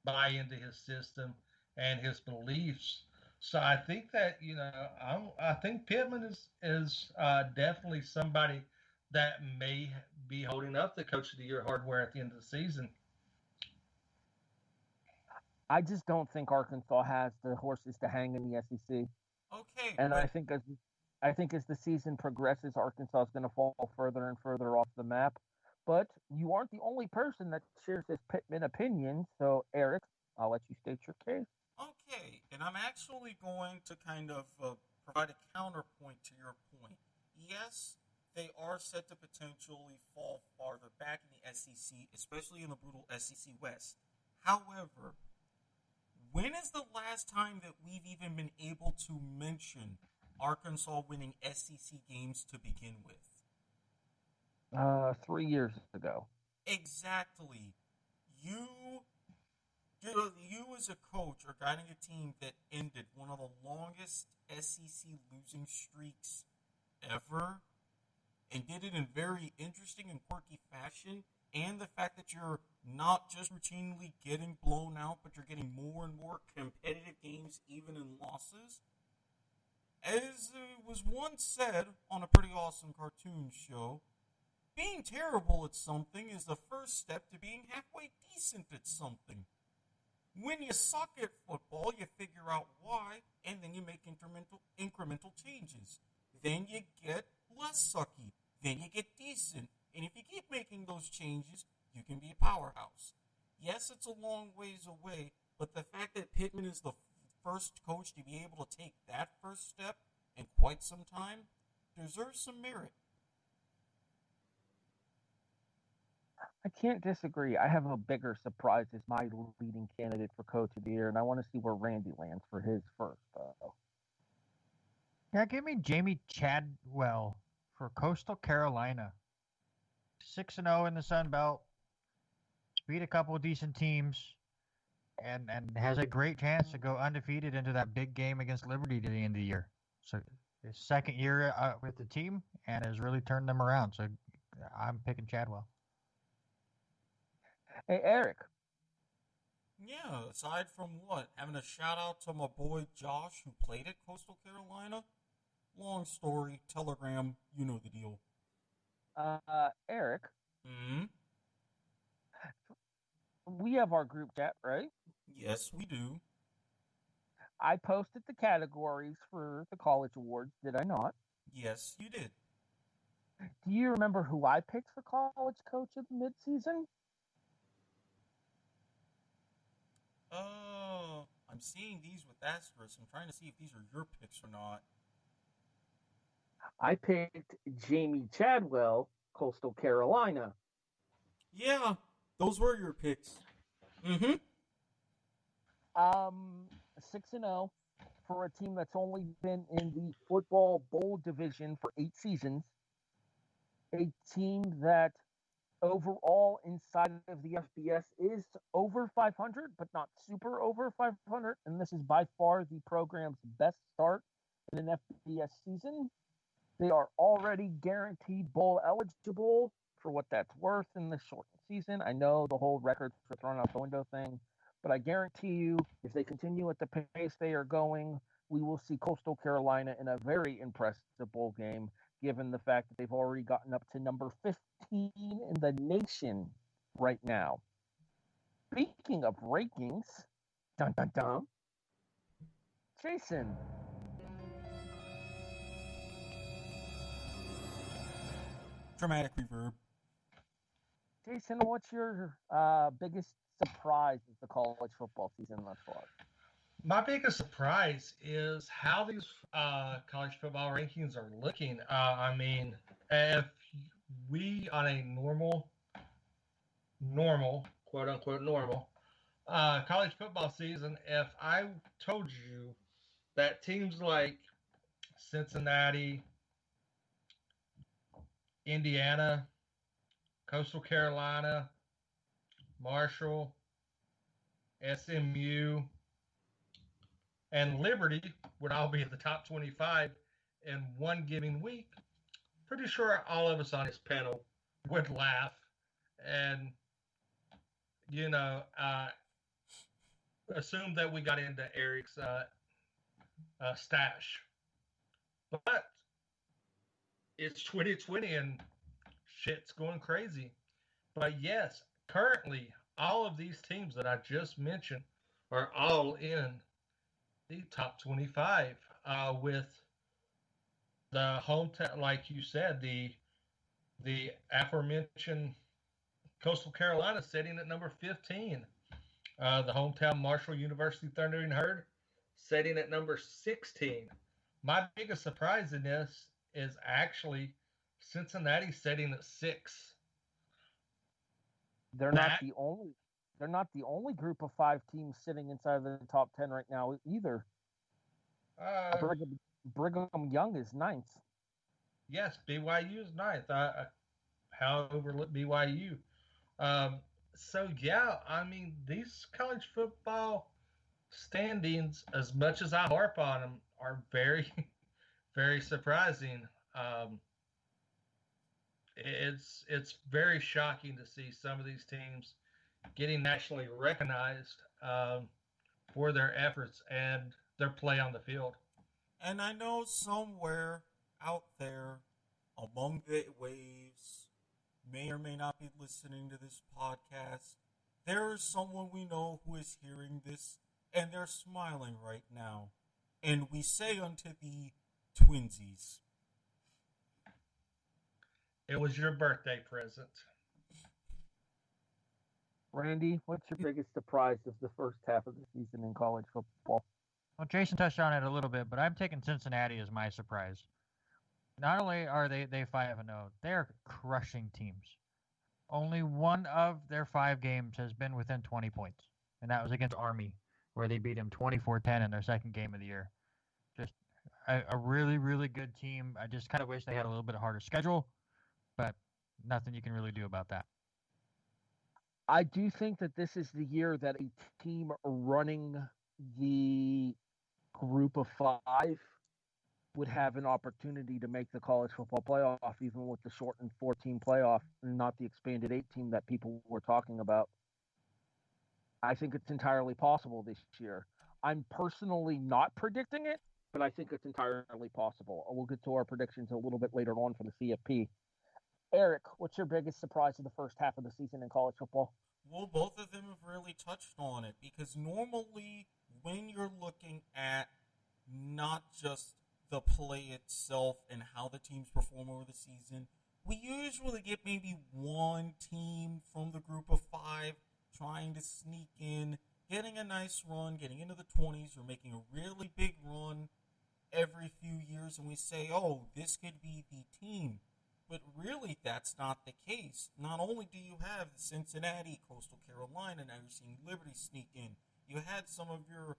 buy into his system and his beliefs. So I think that I think Pittman is definitely somebody that may be holding up the Coach of the Year hardware at the end of the season. I just don't think Arkansas has the horses to hang in the SEC. Okay, and I think as the season progresses, Arkansas is going to fall further and further off the map. But you aren't the only person that shares this Pittman opinion. So, Eric, I'll let you state your case. Okay, and I'm actually going to kind of provide a counterpoint to your point. Yes, they are set to potentially fall farther back in the SEC, especially in the brutal SEC West. However, when is the last time that we've even been able to mention Arkansas winning SEC games to begin with? 3 years ago. Exactly. You as a coach are guiding a team that ended one of the longest SEC losing streaks ever and did it in very interesting and quirky fashion. And the fact that you're not just routinely getting blown out, but you're getting more and more competitive games games, even in losses. As it was once said on a pretty awesome cartoon show, being terrible at something is the first step to being halfway decent at something. When you suck at football, you figure out why, and then you make incremental changes. Then you get less sucky. Then you get decent. And if you keep making those changes, you can be a powerhouse. Yes, it's a long ways away, but the fact that Pittman is the first coach to be able to take that first step in quite some time deserves some merit. I can't disagree. I have a bigger surprise as my leading candidate for Coach of the Year, and I want to see where Randy lands for his first. Yeah, give me Jamie Chadwell for Coastal Carolina. 6-0 in the Sun Belt. Beat a couple of decent teams. And has a great chance to go undefeated into that big game against Liberty to the end of the year. So his second year with the team and has really turned them around. So I'm picking Chadwell. Hey, Erik. Yeah, aside from what? Having a shout out to my boy Josh who played at Coastal Carolina? Long story, telegram, you know the deal. Erik. Hmm? We have our group chat, right? Yes, we do. I posted the categories for the college awards, did I not? Yes, you did. Do you remember who I picked for college coach of the midseason? I'm seeing these with asterisks. I'm trying to see if these are your picks or not. I picked Jamie Chadwell, Coastal Carolina. Yeah, those were your picks. Mm-hmm. 6-0 for a team that's only been in the football bowl division for 8 seasons. A team that overall inside of the FBS is over 500, but not super over 500. And this is by far the program's best start in an FBS season. They are already guaranteed bowl eligible for what that's worth in the shortened season. I know the whole records for thrown out the window thing, but I guarantee you, if they continue at the pace they are going, we will see Coastal Carolina in a very impressive bowl game, given the fact that they've already gotten up to number 15 in the nation right now. Speaking of rankings, dun dun dun, Jason. Dramatic reverb. Jason, what's your biggest surprise of the college football season thus far? My biggest surprise is how these college football rankings are looking. I mean, if we on a normal, quote unquote normal, college football season, if I told you that teams like Cincinnati, Indiana, Coastal Carolina, Marshall, SMU, and Liberty would all be at the top 25 in one given week, pretty sure all of us on this panel would laugh and, assume that we got into Erik's stash. But it's 2020 and shit's going crazy. But yes, currently, all of these teams that I just mentioned are all in the top 25 with the hometown, like you said, the aforementioned Coastal Carolina sitting at number 15. The hometown Marshall University Thundering Herd sitting at number 16. My biggest surprise in this is actually Cincinnati sitting at 6. They're not the only group of 5 teams sitting inside of the top 10 right now either. Brigham Young is 9th. Yes, BYU is 9th. How overlook BYU? So yeah, I mean, these college football standings, as much as I harp on them, are very, very surprising. It's very shocking to see some of these teams getting nationally recognized for their efforts and their play on the field. And I know somewhere out there among the waves may or may not be listening to this podcast, there is someone we know who is hearing this and they're smiling right now. And we say unto the twinsies, it was your birthday present. Randy, what's your biggest surprise of the first half of the season in college football? Well, Jason touched on it a little bit, but I'm taking Cincinnati as my surprise. Not only are they 5-0, they are crushing teams. Only one of their 5 games has been within 20 points, and that was against Army, where they beat them 24-10 in their second game of the year. Just a really, really good team. I just kind of wish they had a little bit harder schedule, but nothing you can really do about that. I do think that this is the year that a team running the group of 5 would have an opportunity to make the college football playoff, even with the shortened 14 playoff and not the expanded 8 that people were talking about. I think it's entirely possible this year. I'm personally not predicting it, but I think it's entirely possible. We'll get to our predictions a little bit later on for the CFP. Erik, what's your biggest surprise of the first half of the season in college football? Well, both of them have really touched on it because normally when you're looking at not just the play itself and how the teams perform over the season, we usually get maybe one team from the group of 5 trying to sneak in, getting a nice run, getting into the 20s, or making a really big run every few years, and we say, oh, this could be the team. But really, that's not the case. Not only do you have Cincinnati, Coastal Carolina, now you're seeing Liberty sneak in. You had some of your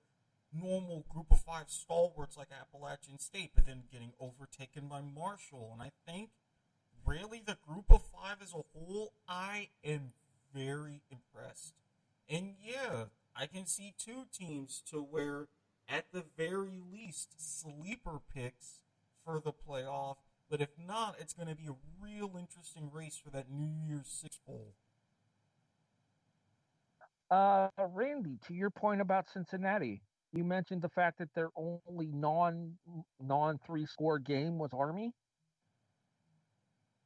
normal group of 5 stalwarts like Appalachian State, but then getting overtaken by Marshall. And I think, really, the group of 5 as a whole, I am very impressed. And yeah, I can see 2 teams to where, at the very least, sleeper picks for the playoff. But if not, it's going to be a real interesting race for that New Year's Six Bowl. Randy, to your point about Cincinnati, you mentioned the fact that their only non 3-score game was Army.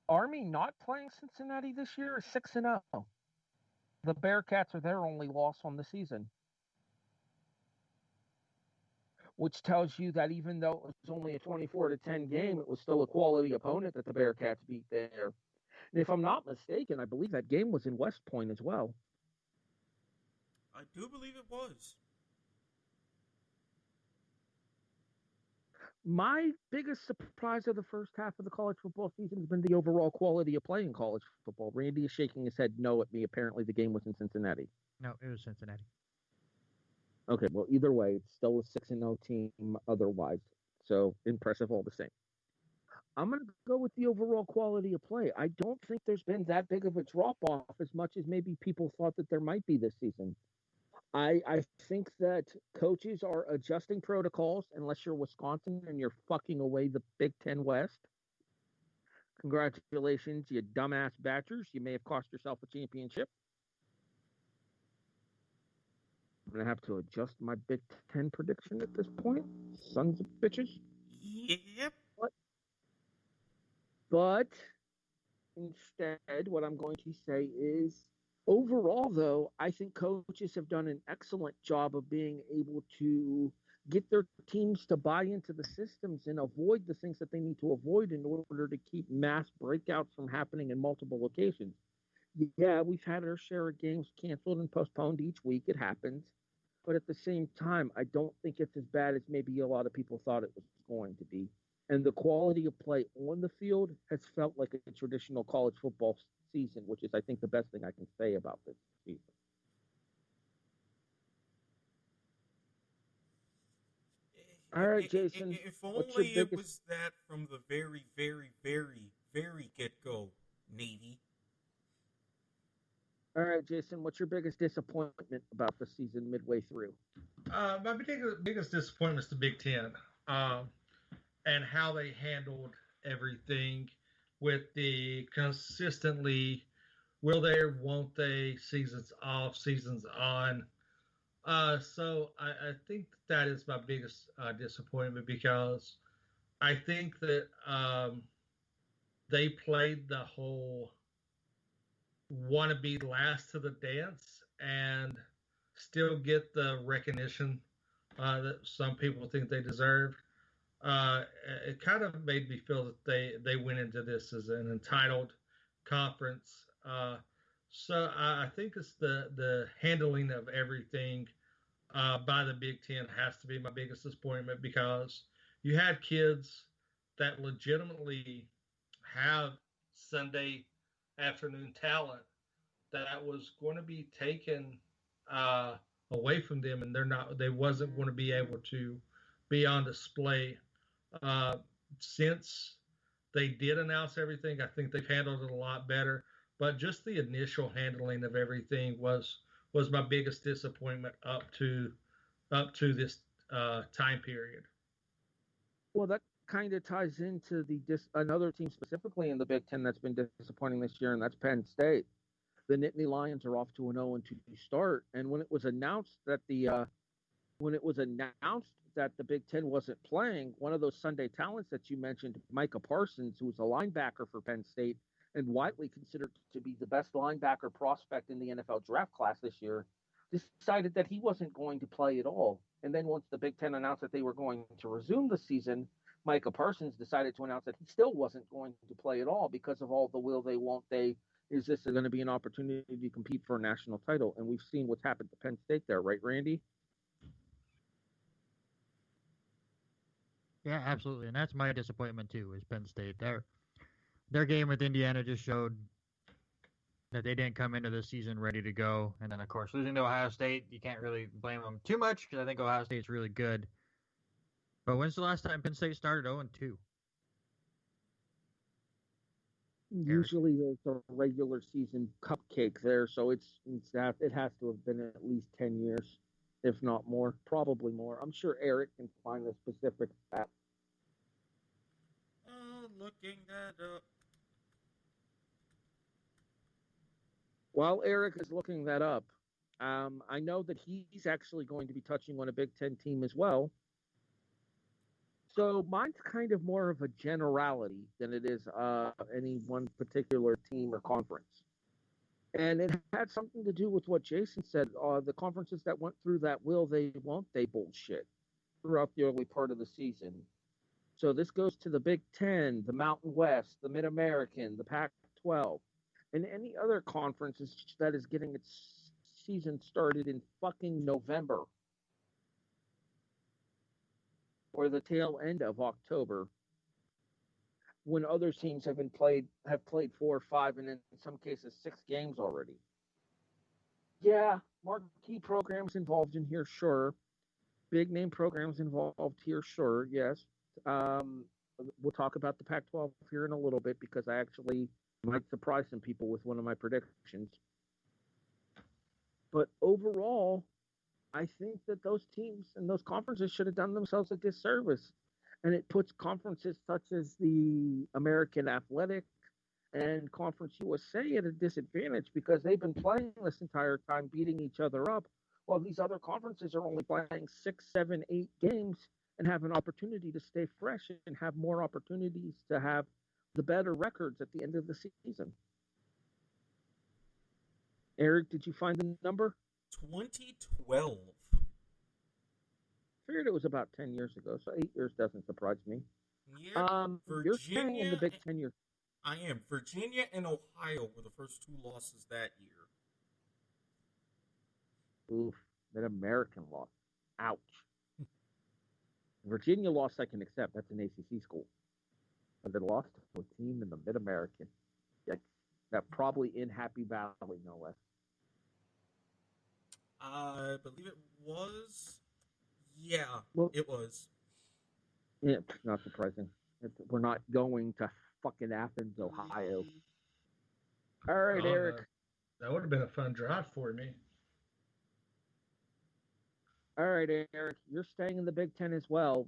Army not playing Cincinnati this year is 6-0. The Bearcats are their only loss on the season, which tells you that even though it was only a 24-10 game, it was still a quality opponent that the Bearcats beat there. And if I'm not mistaken, I believe that game was in West Point as well. I do believe it was. My biggest surprise of the first half of the college football season has been the overall quality of play in college football. Randy is shaking his head no at me. Apparently the game was in Cincinnati. No, it was Cincinnati. Okay, well, either way, it's still a 6-0 team otherwise. So impressive all the same. I'm going to go with the overall quality of play. I don't think there's been that big of a drop-off as much as maybe people thought that there might be this season. I think that coaches are adjusting protocols unless you're Wisconsin and you're fucking away the Big Ten West. Congratulations, you dumbass Badgers. You may have cost yourself a championship. I'm going to have to adjust my Big Ten prediction at this point. Sons of bitches. Yep. But instead, what I'm going to say is, overall, though, I think coaches have done an excellent job of being able to get their teams to buy into the systems and avoid the things that they need to avoid in order to keep mass breakouts from happening in multiple locations. Yeah, we've had our share of games canceled and postponed each week. It happens. But at the same time, I don't think it's as bad as maybe a lot of people thought it was going to be. And the quality of play on the field has felt like a traditional college football season, which is, I think, the best thing I can say about this season. All right, Jason. If only it was that from the very, very, very, very get-go, Navy. All right, Jason, what's your biggest disappointment about the season midway through? My biggest disappointment is the Big Ten. And how they handled everything with the consistently will they or won't they, seasons off, seasons on. So I think that is my biggest disappointment because I think that they played the whole want to be last to the dance and still get the recognition that some people think they deserve. Uh, it kind of made me feel that they went into this as an entitled conference. So I think it's the handling of everything by the Big Ten has to be my biggest disappointment because you had kids that legitimately have Sunday afternoon talent that was going to be taken uh, away from them, and they wasn't going to be able to be on display. Uh, since they did announce everything, I think they've handled it a lot better. But just the initial handling of everything was my biggest disappointment up to this time period. Well, that kind of ties into another team specifically in the Big Ten that's been disappointing this year, and that's Penn State. The Nittany Lions are off to an 0-2 start, and when it was announced that the Big Ten wasn't playing, one of those Sunday talents that you mentioned, Micah Parsons, who was a linebacker for Penn State and widely considered to be the best linebacker prospect in the NFL draft class this year, decided that he wasn't going to play at all. And then once the Big Ten announced that they were going to resume the season, Micah Parsons decided to announce that he still wasn't going to play at all because of all the will they, won't they. Is this going to be an opportunity to compete for a national title? And we've seen what's happened to Penn State there, right, Randy? Yeah, absolutely, and that's my disappointment too. Is Penn State their game with Indiana just showed that they didn't come into the season ready to go, and then of course losing to Ohio State, you can't really blame them too much because I think Ohio State's really good. But when's the last time Penn State started 0-2? Usually there's a regular season cupcake there, so it has to have been at least 10 years, if not more, probably more. I'm sure Eric can find the specific stat. Looking that up. While Eric is looking that up, I know that he's actually going to be touching on a Big Ten team as well. So mine's kind of more of a generality than it is any one particular team or conference. And it had something to do with what Jason said, the conferences that went through that will they, won't they bullshit throughout the early part of the season. So this goes to the Big Ten, the Mountain West, the Mid-American, the Pac-12, and any other conferences that is getting its season started in fucking November or the tail end of October, when other teams have played 4 or 5 and in some cases 6 games already. Yeah, marquee programs involved in here, sure. Big name programs involved here, sure, yes. We'll talk about the Pac-12 here in a little bit because I actually might surprise some people with one of my predictions. But overall, I think that those teams and those conferences should have done themselves a disservice. And it puts conferences such as the American Athletic and Conference USA at a disadvantage because they've been playing this entire time, beating each other up, while these other conferences are only playing 6, 7, 8 games and have an opportunity to stay fresh and have more opportunities to have the better records at the end of the season. Eric, did you find the number? 2012. Figured it was about 10 years ago, so 8 years doesn't surprise me. Yeah, You're staying in the Big Ten year. I am. Virginia and Ohio were the first 2 losses that year. Oof, that American loss. Ouch. Virginia loss I can accept. That's an ACC school. But they lost to a team in the Mid-American. That probably in Happy Valley, no less. I believe it was. Yeah, it was. Yeah, not surprising. We're not going to fucking Athens, Ohio. All right, Eric. That would have been a fun drive for me. All right, Eric. You're staying in the Big Ten as well.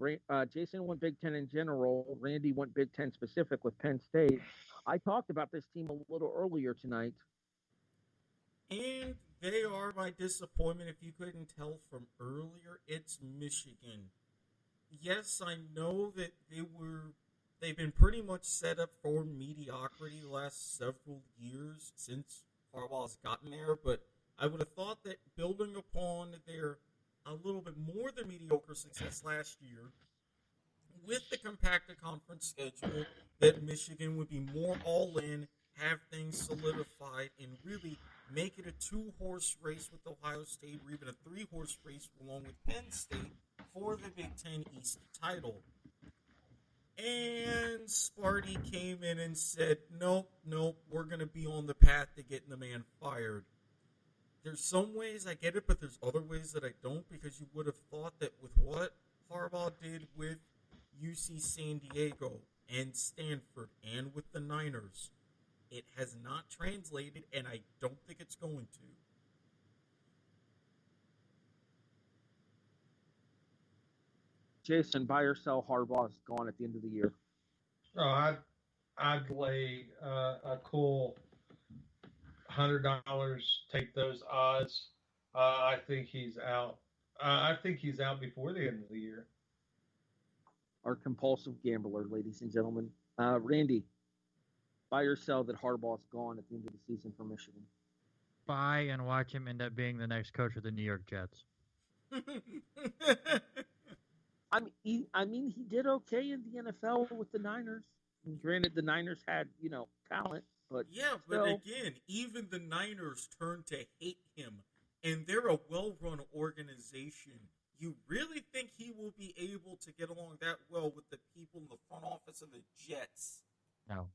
Jason went Big Ten in general. Randy went Big Ten specific with Penn State. I talked about this team a little earlier tonight. And they are my disappointment. If you couldn't tell from earlier, it's Michigan. Yes, I know that they've been pretty much set up for mediocrity the last several years since Harbaugh's gotten there, but I would have thought that building upon their a little bit more than mediocre success last year, with the compacted conference schedule, that Michigan would be more all in, have things solidified, and really make it a 2-horse race with Ohio State, or even a 3-horse race along with Penn State for the Big Ten East title. And Sparty came in and said, nope, we're going to be on the path to getting the man fired. There's some ways I get it, but there's other ways that I don't, because you would have thought that with what Harbaugh did with UC San Diego and Stanford and with the Niners, it has not translated, and I don't think it's going to. Jason, buy or sell Harbaugh's gone at the end of the year. Oh, I'd lay a cool $100. Take those odds. I think he's out. I think he's out before the end of the year. Our compulsive gambler, ladies and gentlemen. Randy, buy or sell that Harbaugh's gone at the end of the season for Michigan. Buy and watch him end up being the next coach of the New York Jets. I mean, he did okay in the NFL with the Niners. Granted, the Niners had, talent, but yeah, still. but again, even the Niners turned to hate him, and they're a well-run organization. You really think he will be able to get along that well with the people in the front office of the Jets? No.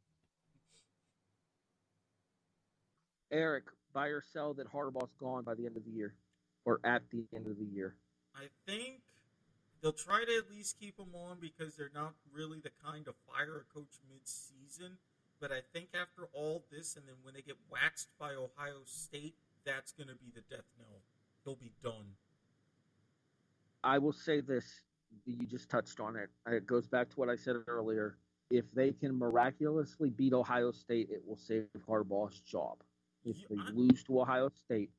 Erik, buy or sell that Harbaugh's gone by the end of the year, or at the end of the year. I think they'll try to at least keep him on because they're not really the kind of fire a coach mid-season. But I think after all this, and then when they get waxed by Ohio State, that's going to be the death knell. He'll be done. I will say this. You just touched on it. It goes back to what I said earlier. If they can miraculously beat Ohio State, it will save Harbaugh's job. If they lose to Ohio State,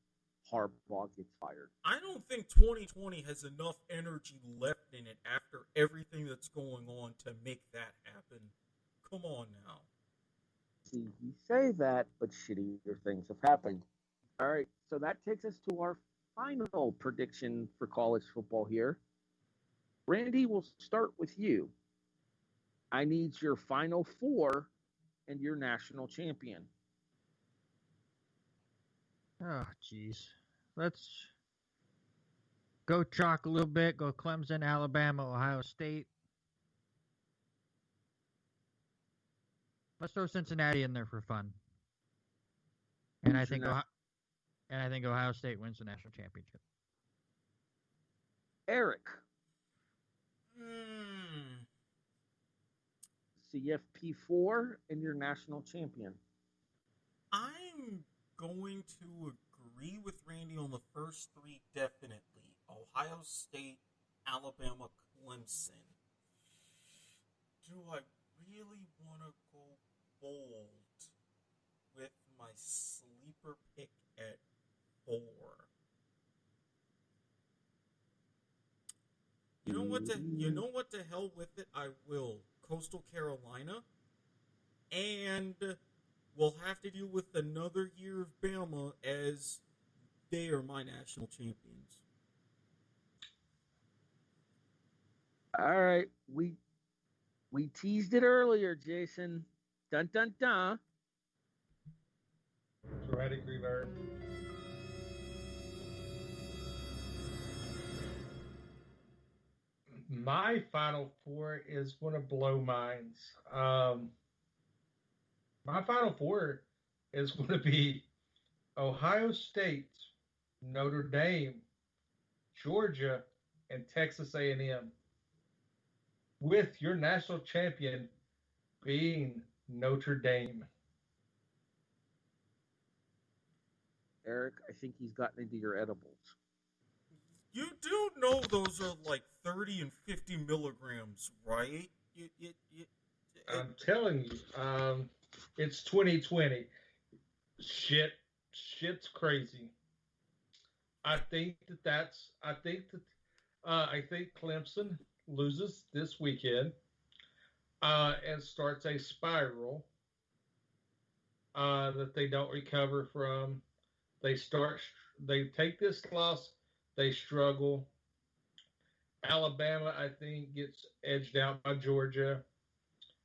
Harbaugh gets fired. I don't think 2020 has enough energy left in it after everything that's going on to make that happen. Come on now. See, you say that, but shittier things have happened. All right, so that takes us to our final prediction for college football here. Randy, we'll start with you. I need your Final Four and your national champion. Oh, jeez. Let's go chalk a little bit. Go Clemson, Alabama, Ohio State. Let's throw Cincinnati in there for fun. And I think Ohio State wins the national championship. Erik. CFP4 and your national champion. I'm going to agree with Randy on the first three, definitely. Ohio State, Alabama, Clemson. Do I really want to go bold with my sleeper pick at 4? You know what? To hell with it. I will. Coastal Carolina, and we'll have to deal with another year of Bama as they are my national champions. All right, we teased it earlier, Jason. Dun dun dun. Dramatic reverb. My Final Four is going to blow minds. My Final Four is going to be Ohio State, Notre Dame, Georgia, and Texas A&M, with your national champion being Notre Dame. Erik, I think he's gotten into your edibles. You do know those are like 30 and 50 milligrams, right? I'm telling you, it's 2020. Shit shit's crazy. I think Clemson loses this weekend and starts a spiral that they don't recover from. They take this loss, they struggle. Alabama, I think, gets edged out by Georgia.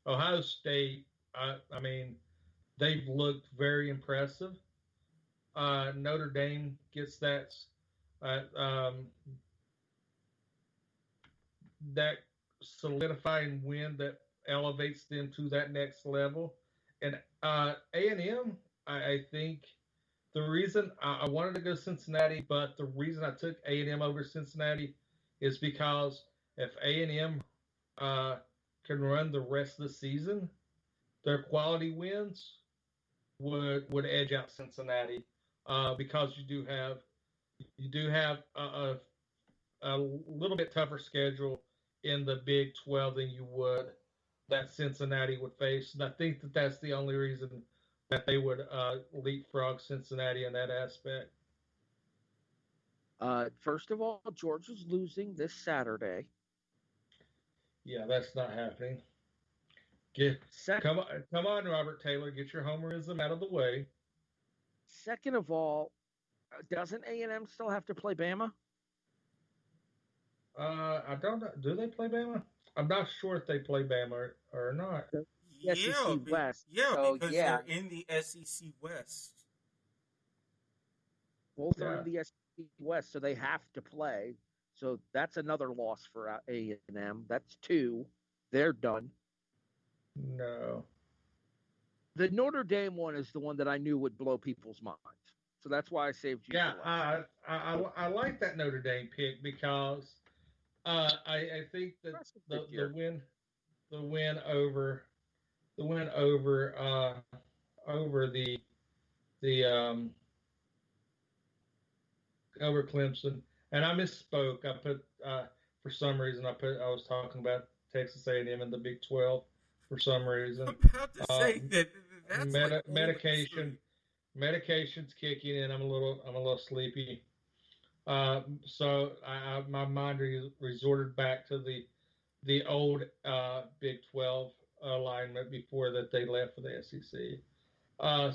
Ohio State, I mean, they've looked very impressive. Notre Dame gets uh, um, that solidifying win that elevates them to that next level. And A&M, I think the reason I wanted to go Cincinnati, but the reason I took A&M over Cincinnati is because if A&M can run the rest of the season, their quality wins would edge out Cincinnati because you do have a little bit tougher schedule in the Big 12 than you would that Cincinnati would face. And I think that that's the only reason that they would leapfrog Cincinnati in that aspect. First of all, Georgia's losing this Saturday. Yeah, that's not happening. Come on, Robert Taylor, get your homerism out of the way. Second of all, doesn't A&M still have to play Bama? I don't know. Do they play Bama? I'm not sure if they play Bama or not. The SEC West. Because they're in the SEC West. Both are in the SEC West, so they have to play. So that's another loss for A&M. That's 2. They're done. No. The Notre Dame one is the one that I knew would blow people's minds. So that's why I saved you. Yeah, I like that Notre Dame pick because I think that the win over over Clemson, and I misspoke. I put for some reason I was talking about Texas A&M in the Big 12 for some reason. I'm about to say that's medication's kicking in. I'm a little sleepy. So my mind resorted back to the old Big 12 alignment before that they left for the SEC.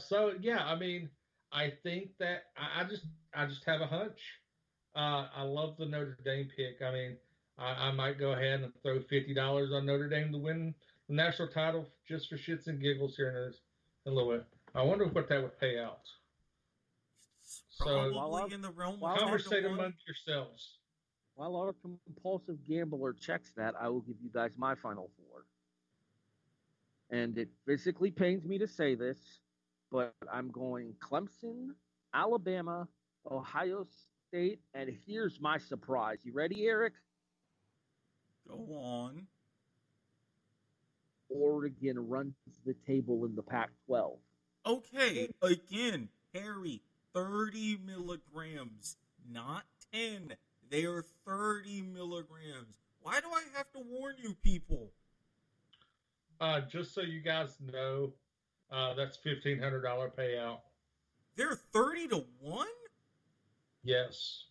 So yeah, I mean, I think that I just have a hunch. I love the Notre Dame pick. I mean, I might go ahead and throw $50 on Notre Dame to win the national title just for shits and giggles here in a little bit. I wonder what that would pay out. Probably in the realm of conversate amongst yourselves. While our compulsive gambler checks that, I will give you guys my final 4. And it physically pains me to say this, but I'm going Clemson, Alabama, Ohio State, and here's my surprise. You ready, Eric? Go on. Oregon runs the table in the Pac-12. Okay, again, Harry, 30 milligrams, not 10. They are 30 milligrams. Why do I have to warn you people? Just so you guys know, that's $1,500 payout. They're 30-1? Yes.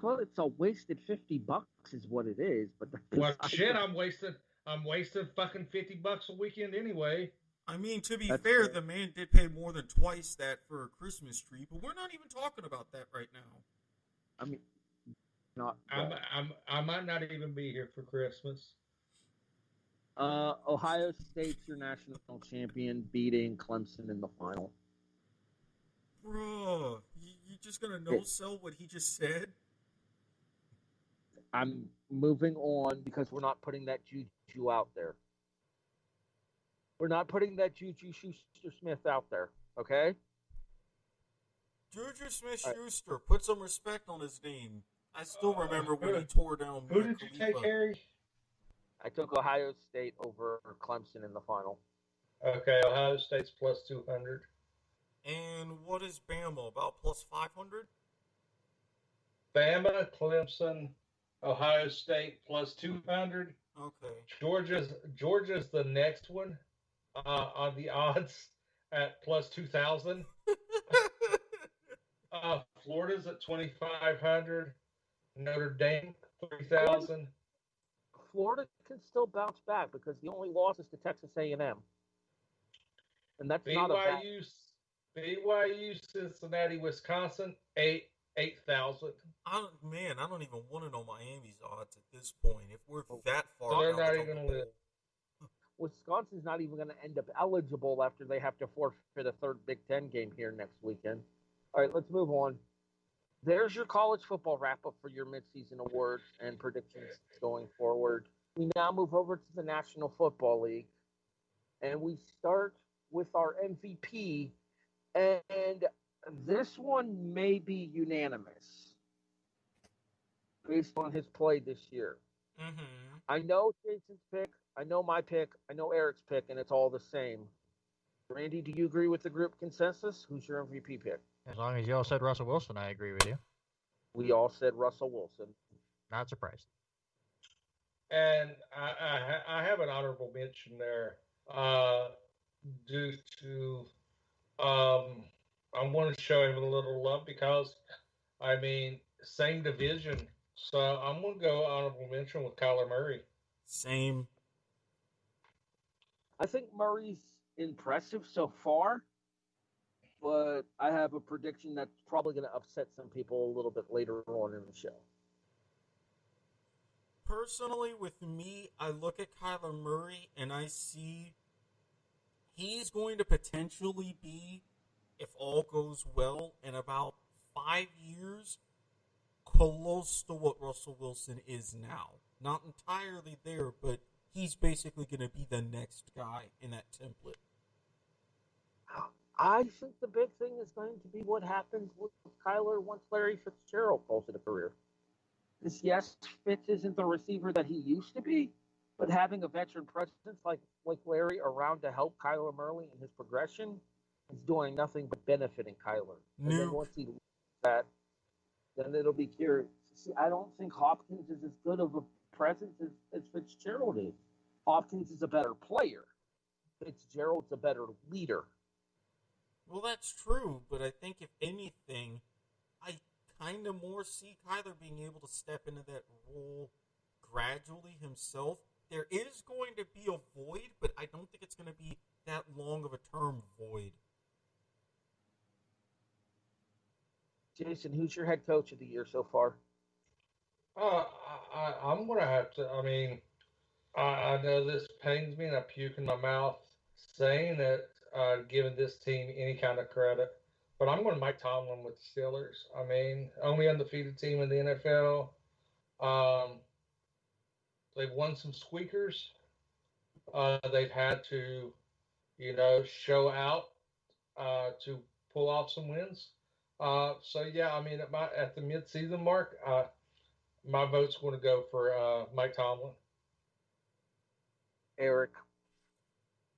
Well, it's a wasted $50 is what it is. But well, shit, I'm wasting fucking $50 a weekend anyway. I mean, to be fair, the man did pay more than twice that for a Christmas tree, but we're not even talking about that right now. I mean, not. I might not even be here for Christmas. Ohio State's your national champion, beating Clemson in the final. Bro, you just gonna no-sell what he just said? I'm moving on because we're not putting that juju out there. We're not putting that Juju Schuster-Smith out there, okay? Juju Smith-Schuster, put some respect on his name. I still remember when he tore down. Who did you take, Harry? I took Ohio State over Clemson in the final. Okay, Ohio State's plus 200. And what is Bama, about plus 500? Bama, Clemson, Ohio State plus 200. Okay. Georgia's the next one on the odds at plus 2,000. Florida's at 2,500. Notre Dame Florida, 3,000. Florida can still bounce back because the only loss is to Texas A&M, and that's not a bad. BYU, Cincinnati, Wisconsin, 8,000. I don't even want to know Miami's odds at this point. If we're that far So they're out not from even the going to. bowl. Wisconsin's not even going to end up eligible after they have to forfeit a third Big Ten game here next weekend. All right, let's move on. There's your college football wrap up for your midseason awards and predictions going forward. We now move over to the National Football League, and we start with our MVP. And this one may be unanimous based on his play this year. Mm-hmm. I know Jason's pick, I know my pick, I know Eric's pick, and it's all the same. Randy, do you agree with the group consensus? Who's your MVP pick? As long as you all said Russell Wilson, I agree with you. We all said Russell Wilson. Not surprised. And I have an honorable mention there due to I want to show him a little love because, same division. So I'm going to go honorable mention with Kyler Murray. Same. I think Murray's impressive so far, but I have a prediction that's probably going to upset some people a little bit later on in the show. Personally, with me, I look at Kyler Murray and I see he's going to potentially be, if all goes well, in about 5 years, close to what Russell Wilson is now. Not entirely there, but he's basically going to be the next guy in that template. I think the big thing is going to be what happens with Kyler once Larry Fitzgerald calls it a career. Because yes, Fitz isn't the receiver that he used to be, but having a veteran presence like Larry around to help Kyler Murray in his progression is doing nothing but benefiting Kyler. And then once he leaves that, then it'll be curious. See, I don't think Hopkins is as good of a presence as Fitzgerald is. Hopkins is a better player. Fitzgerald's a better leader. Well, that's true, but I think if anything, I kind of more see Kyler being able to step into that role gradually himself. There is going to be a void, but I don't think it's going to be that long of a term void. Jason, who's your head coach of the year so far? I'm going to have to, I know this pains me and I puke in my mouth saying that, giving this team any kind of credit, but I'm going to Mike Tomlin with the Steelers. Only undefeated team in the NFL. They've won some squeakers. They've had to, show out to pull off some wins. At the mid-season mark, my vote's going to go for Mike Tomlin. Erik.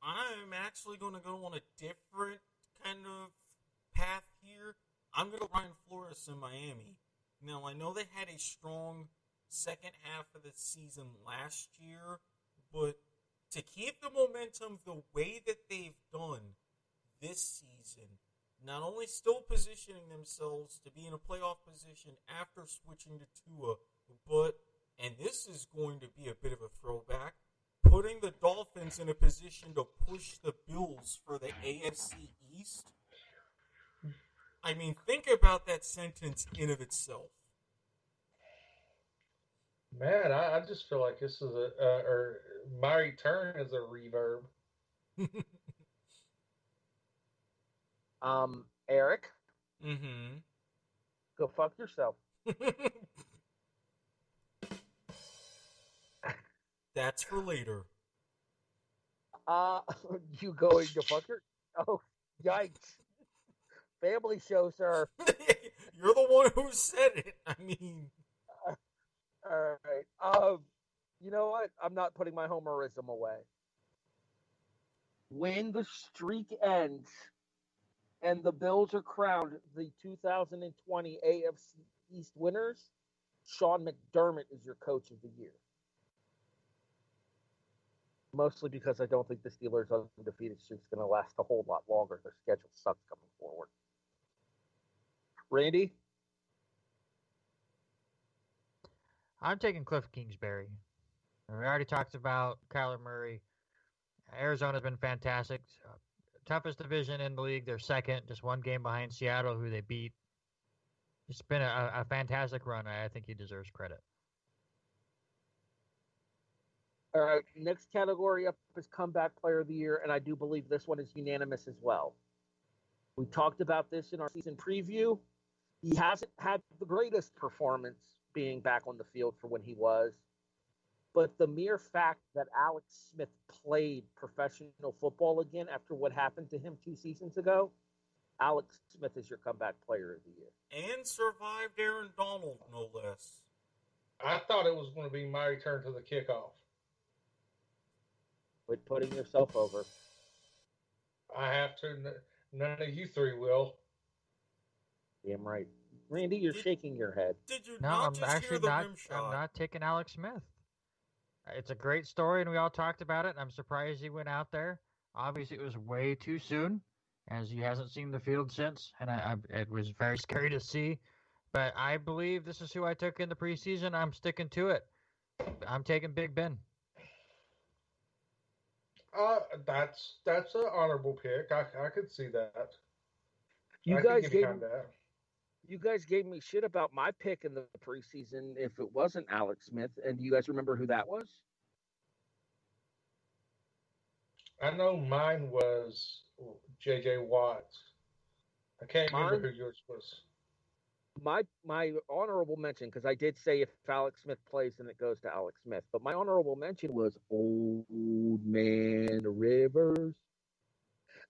I'm actually going to go on a different kind of path here. I'm going to Brian Flores in Miami. Now, I know they had a strong second half of the season last year, but to keep the momentum the way that they've done this season, not only still positioning themselves to be in a playoff position after switching to Tua, but, and this is going to be a bit of a throwback, putting the Dolphins in a position to push the Bills for the AFC East. Think about that sentence in of itself. Man, I just feel like this is my return is a reverb. Erik. Mm-hmm. Go fuck yourself. That's for later. You going to fuck your... Oh, yikes. Family show, sir. You're the one who said it. All right. You know what? I'm not putting my homerism away. When the streak ends and the Bills are crowned the 2020 AFC East winners, Sean McDermott is your coach of the year. Mostly because I don't think the Steelers' undefeated streak is going to last a whole lot longer. Their schedule sucks coming forward. Randy? I'm taking Cliff Kingsbury. We already talked about Kyler Murray. Arizona's been fantastic. Toughest division in the league. They're second, just one game behind Seattle, who they beat. It's been a fantastic run. I think he deserves credit. All right, next category up is Comeback Player of the Year, and I do believe this one is unanimous as well. We talked about this in our season preview. He hasn't had the greatest performance being back on the field for when he was, but the mere fact that Alex Smith played professional football again after what happened to him 2 seasons ago, Alex Smith is your Comeback Player of the Year. And survived Aaron Donald, no less. I thought it was going to be my return to the kickoff. Quit putting yourself over. I have to. None of you three will. Damn right. Randy, you're shaking your head. Did you No, not I'm just actually hear the not. rim shot? I'm not taking Alex Smith. It's a great story, and we all talked about it. And I'm surprised he went out there. Obviously, it was way too soon, as he hasn't seen the field since, and it was very scary to see. But I believe this is who I took in the preseason. I'm sticking to it. I'm taking Big Ben. That's an honorable pick. I could see that. You I guys could get gave behind that. You guys gave me shit about my pick in the preseason if it wasn't Alex Smith. And do you guys remember who that was? I know mine was J.J. Watt. I can't remember who yours was. My honorable mention, because I did say if Alex Smith plays, then it goes to Alex Smith. But my honorable mention was Old Man Rivers.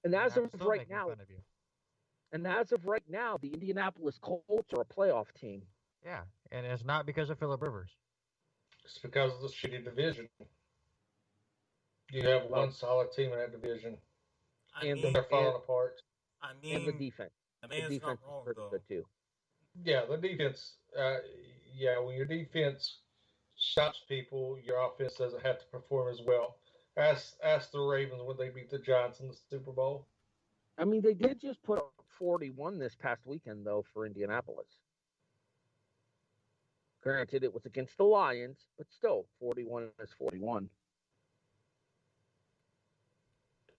And as of right now, the Indianapolis Colts are a playoff team. Yeah, and it's not because of Phillip Rivers. It's because of the shitty division. You have one solid team in that division. And they're falling apart. And the defense. The defense is pretty good, too. Yeah, the defense. When your defense stops people, your offense doesn't have to perform as well. Ask the Ravens when they beat the Giants in the Super Bowl. I mean, they did just put up 41 this past weekend, though, for Indianapolis. Granted, it was against the Lions, but still, 41 is 41.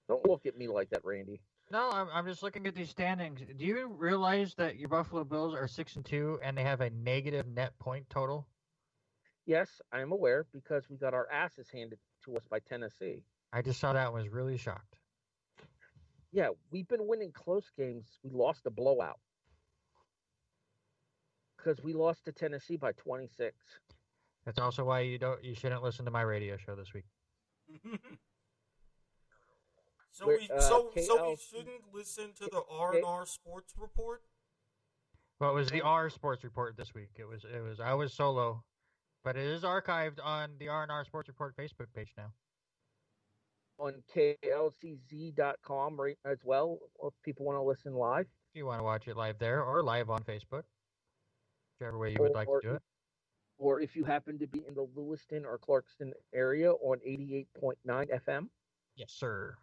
Don't look at me like that, Randy. No, I'm just looking at these standings. Do you realize that your Buffalo Bills are 6-2 and they have a negative net point total? Yes, I am aware because we got our asses handed to us by Tennessee. I just saw that and was really shocked. Yeah, we've been winning close games. We lost a blowout because we lost to Tennessee by 26. That's also why you shouldn't listen to my radio show this week. So we shouldn't listen to the R&R Sports Report? Well, it was the R Sports Report this week. It was I was solo, but it is archived on the R&R Sports Report Facebook page now. On klcz.com as well, if people want to listen live. If you want to watch it live there or live on Facebook, whichever way you would like to do it. Or if you happen to be in the Lewiston or Clarkston area on 88.9 FM. Yes, sir.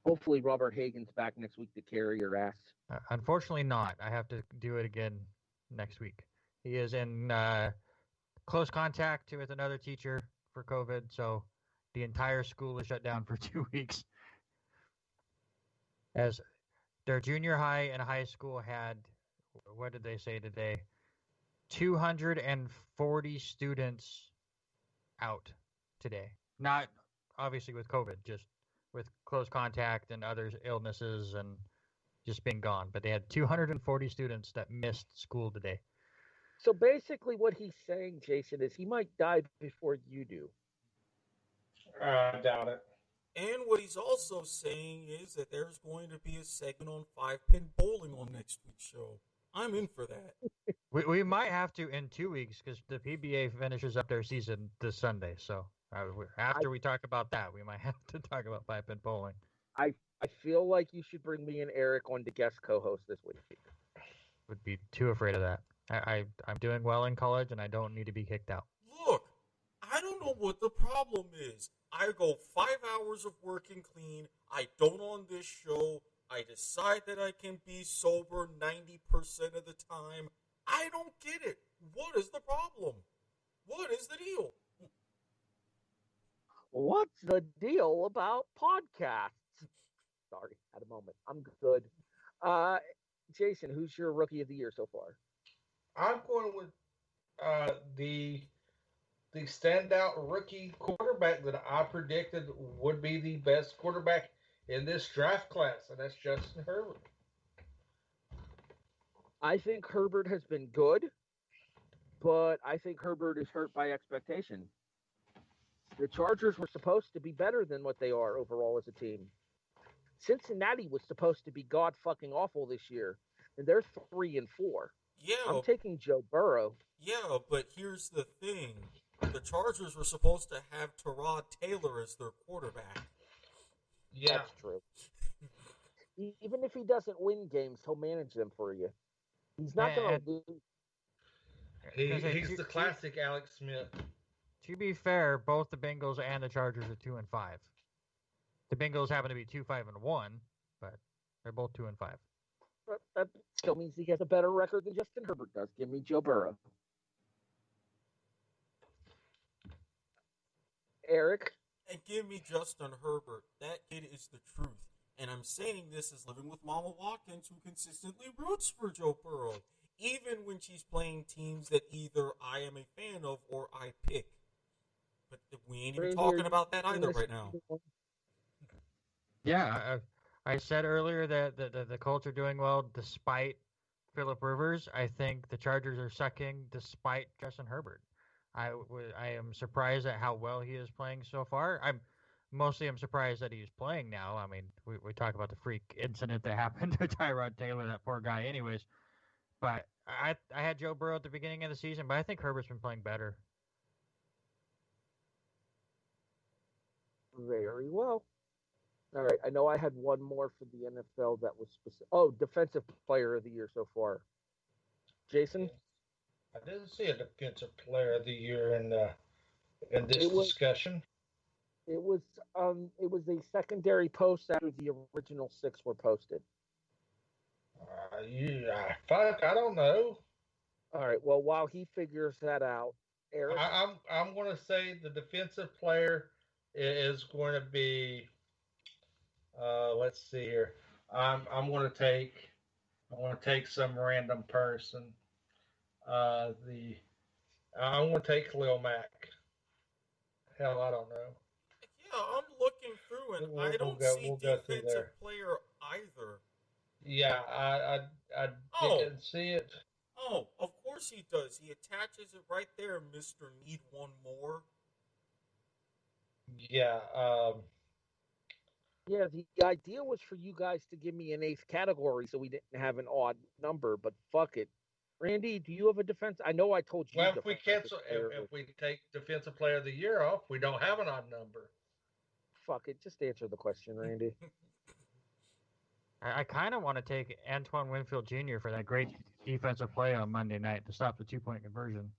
Hopefully Robert Hagen's back next week to carry your ass. Unfortunately not. I have to do it again next week. He is in close contact with another teacher for COVID, so the entire school is shut down for 2 weeks. As their junior high and high school had, what did they say today? 240 students out today. Not obviously with COVID, just with close contact and other illnesses and just being gone. But they had 240 students that missed school today. So basically what he's saying, Jason, is he might die before you do. I doubt it. And what he's also saying is that there's going to be a segment on 5-pin bowling on next week's show. I'm in for that. We might have to in 2 weeks because the PBA finishes up their season this Sunday. So after we talk about that, we might have to talk about 5-pin bowling. I feel like you should bring me and Eric on to guest co-host this week. Would be too afraid of that. I'm doing well in college and I don't need to be kicked out. Look, I don't know what the problem is. I go 5 hours of working clean. I don't on this show. I decide that I can be sober 90% of the time. I don't get it. What is the problem? What is the deal? What's the deal about podcasts? Sorry, had a moment. I'm good. Jason, who's your rookie of the year so far? I'm going with the standout rookie quarterback that I predicted would be the best quarterback in this draft class, and that's Justin Herbert. I think Herbert has been good, but I think Herbert is hurt by expectation. The Chargers were supposed to be better than what they are overall as a team. Cincinnati was supposed to be god fucking awful this year, and they're 3-4. Yeah, I'm taking Joe Burrow. yeah, but here's the thing. The Chargers were supposed to have Tyrod Taylor as their quarterback. Yeah, That's true. Even if he doesn't win games, he'll manage them for you. He's not going to lose. he's the classic Alex Smith. To be fair, both the Bengals and the Chargers are 2-5. The Bengals happen to be 2-5-1, but they're both 2-5. But that still means he has a better record than Justin Herbert does. Give me Joe Burrow. Erik? And give me Justin Herbert. That kid is the truth. And I'm saying this as living with Mama Watkins, who consistently roots for Joe Burrow, even when she's playing teams that either I am a fan of or I pick. But we ain't even talking about that either right now. Yeah, I said earlier that the Colts are doing well despite Phillip Rivers. I think the Chargers are sucking despite Justin Herbert. I am surprised at how well he is playing so far. I'm surprised that he's playing now. I mean, we talk about the freak incident that happened to Tyrod Taylor, that poor guy anyways. But I had Joe Burrow at the beginning of the season, but I think Herbert's been playing better. Very well. All right. I know I had one more for the NFL that was specific. Oh, defensive player of the year so far. Jason? I didn't see a defensive player of the year in this discussion. It was a secondary post after the original 6 were posted. Fuck, I don't know. All right. Well, while he figures that out, Erik? I'm going to say the defensive player is going to be. Let's see here. I'm going to take some random person. I'm going to take Khalil Mack. Hell, I don't know. Yeah, I'm looking through and I don't see defensive player either. Yeah, I didn't see it. Oh, of course he does. He attaches it right there, Mr. Need One More. Yeah. Yeah, the idea was for you guys to give me an 8th category so we didn't have an odd number, but fuck it. Randy, do you have a defense? I know I told you. Well, if we take defensive player of the year off, we don't have an odd number. Fuck it. Just answer the question, Randy. I kind of want to take Antoine Winfield Jr. for that great defensive play on Monday night to stop the 2-point conversion.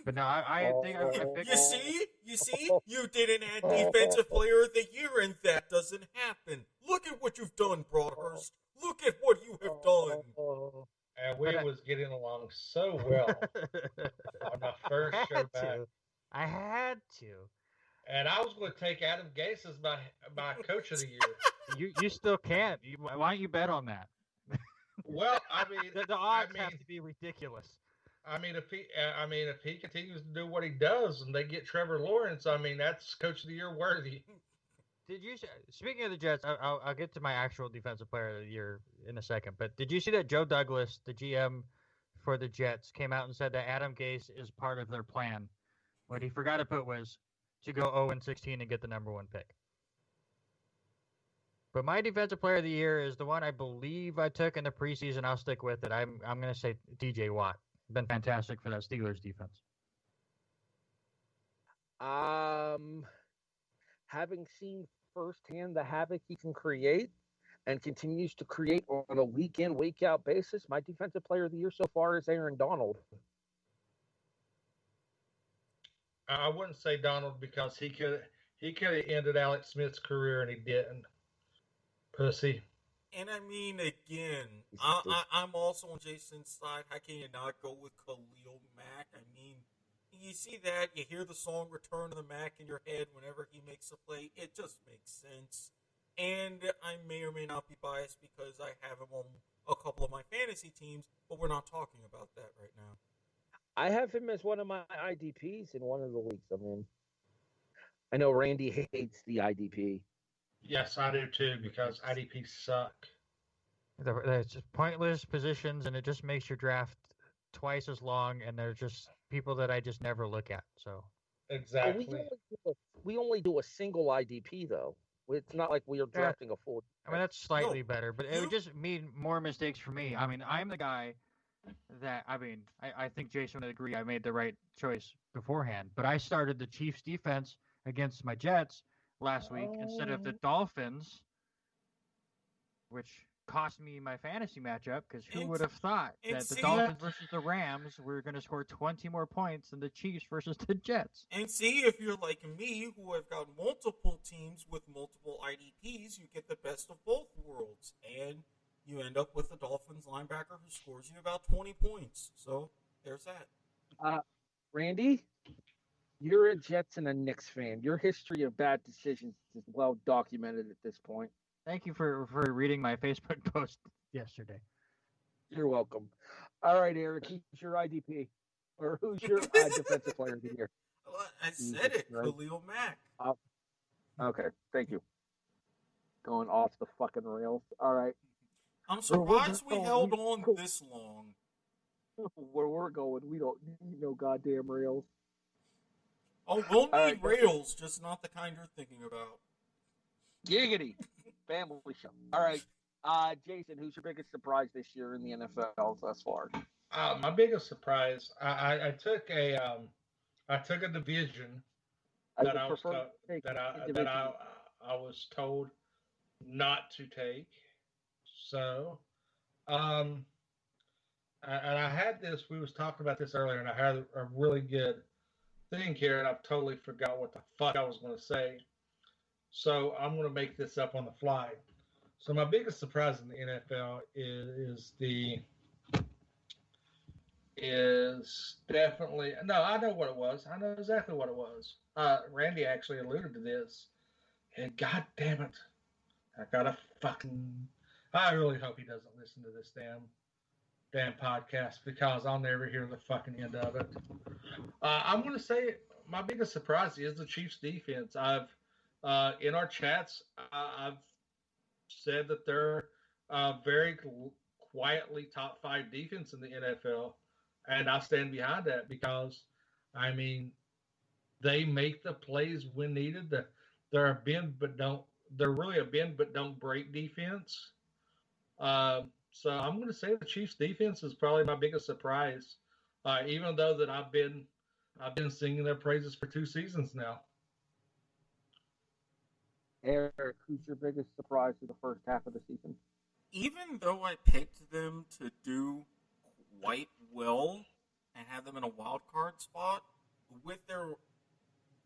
But no, I think I picked. You see, you didn't add defensive player of the year, and that doesn't happen. Look at what you've done, Broadhurst. Look at what you have done. And we was getting along so well on my first show back. I had to. And I was going to take Adam Gase as my coach of the year. You still can't. Why don't you bet on that? Well, I mean, the odds have to be ridiculous. I mean, if he continues to do what he does, and they get Trevor Lawrence, I mean, that's coach of the year worthy. Speaking of the Jets, I'll get to my actual defensive player of the year in a second. But did you see that Joe Douglas, the GM for the Jets, came out and said that Adam Gase is part of their plan? What he forgot to put was to go 0-16 and get the number 1 pick. But my defensive player of the year is the one I believe I took in the preseason. I'll stick with it. I'm going to say DJ Watt. Been fantastic for that Steelers defense. Having seen firsthand the havoc he can create and continues to create on a week in, week out basis, my defensive player of the year so far is Aaron Donald. I wouldn't say Donald because he could have ended Alex Smith's career and he didn't. Pussy. And I mean, again, He's I'm also on Jason's side. How can you not go with Khalil Mack? I mean, you see that, you hear the song Return to the Mac in your head whenever he makes a play. It just makes sense. And I may or may not be biased because I have him on a couple of my fantasy teams, but we're not talking about that right now. I have him as one of my IDPs in one of the leagues I'm in. I know Randy hates the IDP. Yes, I do too, because IDPs suck. It's just pointless positions, and it just makes your draft twice as long, and they're just people that I just never look at. So Exactly. We only do a single IDP, though. It's not like we are drafting a full. I mean, that's slightly No, better, but it would just mean more mistakes for me. I mean, I'm the guy that, I think Jason would agree I made the right choice beforehand, but I started the Chiefs defense against my Jets last week instead of the Dolphins, which cost me my fantasy matchup, because who would have thought that the Dolphins versus the Rams were going to score 20 more points than the Chiefs versus the Jets? And see, if you're like me, who have got multiple teams with multiple IDPs, you get the best of both worlds. And you end up with a Dolphins linebacker who scores you about 20 points. So there's that. Randy, you're a Jets and a Knicks fan. Your history of bad decisions is well documented at this point. Thank you for reading my Facebook post yesterday. You're welcome. All right, Eric, who's your IDP? Or who's your defensive player of the year? Well, I said it, right? Khalil Mack. Okay, thank you. Going off the fucking rails. All right. I'm surprised we held on this long. Where we're going, we don't need no goddamn rails. Oh, we'll need rails, just not the kind you're thinking about. Giggity. Family show. All right. Jason, who's your biggest surprise this year in the NFL thus far? My biggest surprise, I took a division that I was told not to take. So, and I had this. We was talking about this earlier, and I had a really good thing here, and I've totally forgot what the fuck I was going to say. So I'm going to make this up on the fly. So my biggest surprise in the NFL is definitely, no, I know what it was. I know exactly what it was. Randy actually alluded to this. And god damn it, I really hope he doesn't listen to this damn podcast, because I'll never hear the fucking end of it. I'm going to say my biggest surprise is the Chiefs defense. In our chats, I've said that they're very quietly top 5 defense in the NFL, and I stand behind that, because, I mean, they make the plays when needed. They're a bend but don't. They're really a bend but don't break defense. So I'm going to say the Chiefs defense is probably my biggest surprise, even though that I've been singing their praises for 2 seasons now. Eric, who's your biggest surprise for the first half of the season? Even though I picked them to do quite well and have them in a wild card spot, with their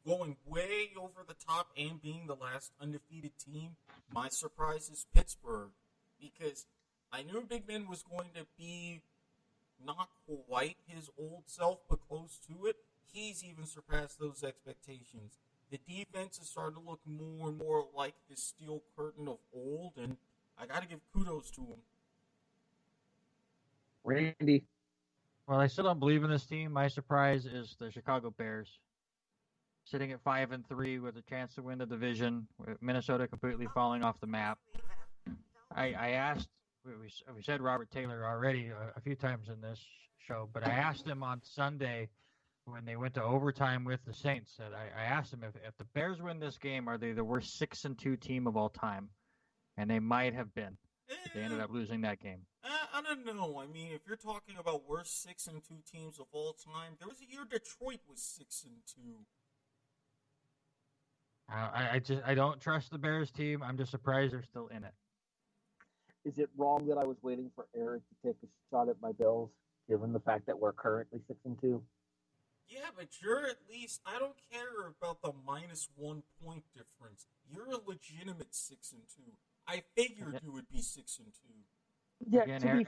going way over the top and being the last undefeated team, my surprise is Pittsburgh, because I knew Big Ben was going to be not quite his old self, but close to it. He's even surpassed those expectations. The defense is starting to look more and more like the steel curtain of old, and I got to give kudos to him. Randy. Well, I still don't believe in this team. My surprise is the Chicago Bears, sitting at 5-3 with a chance to win the division, with Minnesota completely falling off the map. I asked, we said Robert Taylor already a few times in this show, but I asked him on Sunday when they went to overtime with the Saints, that I asked him if the Bears win this game, are they the worst 6-2 team of all time? And they might have been. They ended up losing that game. I don't know. I mean, if you're talking about worst 6-2 teams of all time, there was a year Detroit was 6-2. I don't trust the Bears team. I'm just surprised they're still in it. Is it wrong that I was waiting for Eric to take a shot at my Bills, given the fact that we're currently 6-2? Yeah, but you're at least, I don't care about the -1 point difference. You're a legitimate 6-2. I figured you would be 6-2. Yeah, Again,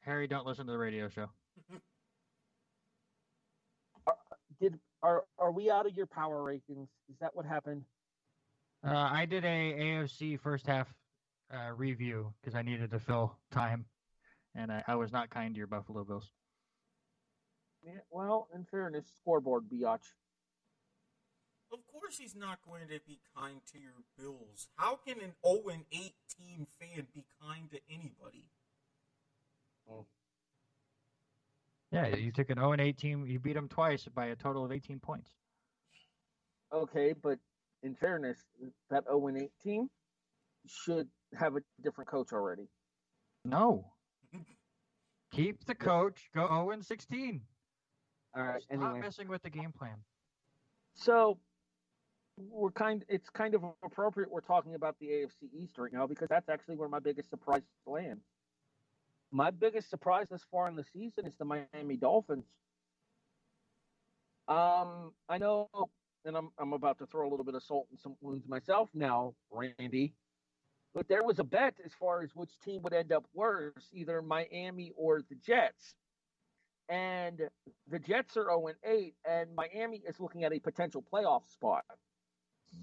Harry, don't listen to the radio show. Are we out of your power rankings? Is that what happened? I did a AFC first half review because I needed to fill time, and I was not kind to your Buffalo Bills. Yeah, well, in fairness, scoreboard biatch. Of course he's not going to be kind to your Bills. How can an 0-8 team fan be kind to anybody? Yeah, you took an 0-8 team, you beat them twice by a total of 18 points. Okay, but in fairness, that 0-8 team should have a different coach already. No. Keep the coach, go 0-16. All right, Stop anyway. messing with the game plan. So it's kind of appropriate we're talking about the AFC East right now because that's actually where my biggest surprise lands. My biggest surprise this far in the season is the Miami Dolphins. I know, and I'm about to throw a little bit of salt in some wounds myself now, Randy. But there was a bet as far as which team would end up worse, either Miami or the Jets. And the Jets are 0-8, and Miami is looking at a potential playoff spot.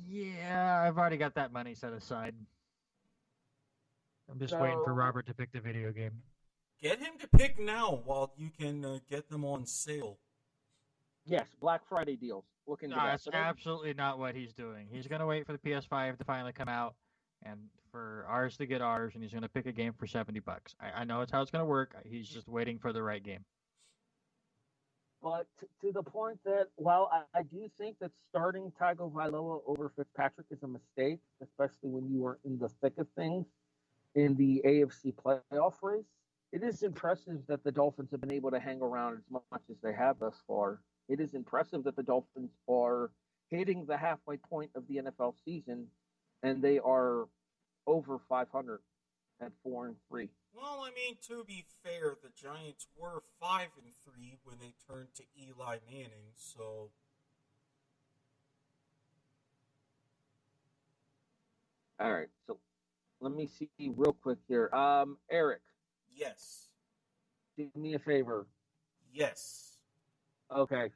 Yeah, I've already got that money set aside. I'm just waiting for Robert to pick the video game. Get him to pick now while you can get them on sale. Yes, Black Friday deals. Look into that. That's absolutely not what he's doing. He's going to wait for the PS5 to finally come out and for ours to get ours, and he's going to pick a game for $70. I know it's how it's going to work. He's just waiting for the right game. But to the point that, while I do think that starting Tagovailoa over Fitzpatrick is a mistake, especially when you are in the thick of things in the AFC playoff race, it is impressive that the Dolphins have been able to hang around as much as they have thus far. It is impressive that the Dolphins are hitting the halfway point of the NFL season, and they are over 500 at 4-3. Well, I mean, to be fair, the Giants were 5-3 when they turned to Eli Manning, so. All right, so let me see real quick here. Erik. Yes. Do me a favor. Yes. Okay.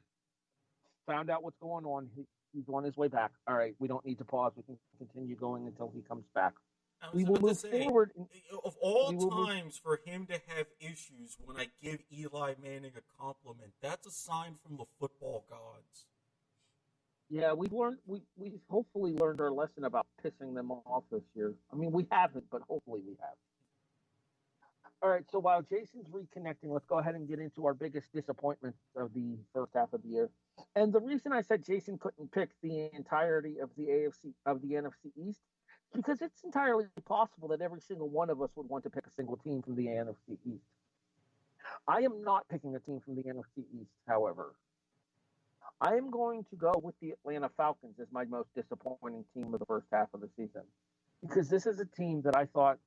Found out what's going on. He's on his way back. All right, we don't need to pause. We can continue going until he comes back. We will move forward. Of all times for him to have issues when I give Eli Manning a compliment, that's a sign from the football gods. Yeah, we hopefully learned our lesson about pissing them off this year. I mean, we haven't, but hopefully we have. All right, so while Jason's reconnecting, let's go ahead and get into our biggest disappointments of the first half of the year. And the reason I said Jason couldn't pick the entirety of the NFC East, because it's entirely possible that every single one of us would want to pick a single team from the NFC East. I am not picking a team from the NFC East, however. I am going to go with the Atlanta Falcons as my most disappointing team of the first half of the season, because this is a team that I thought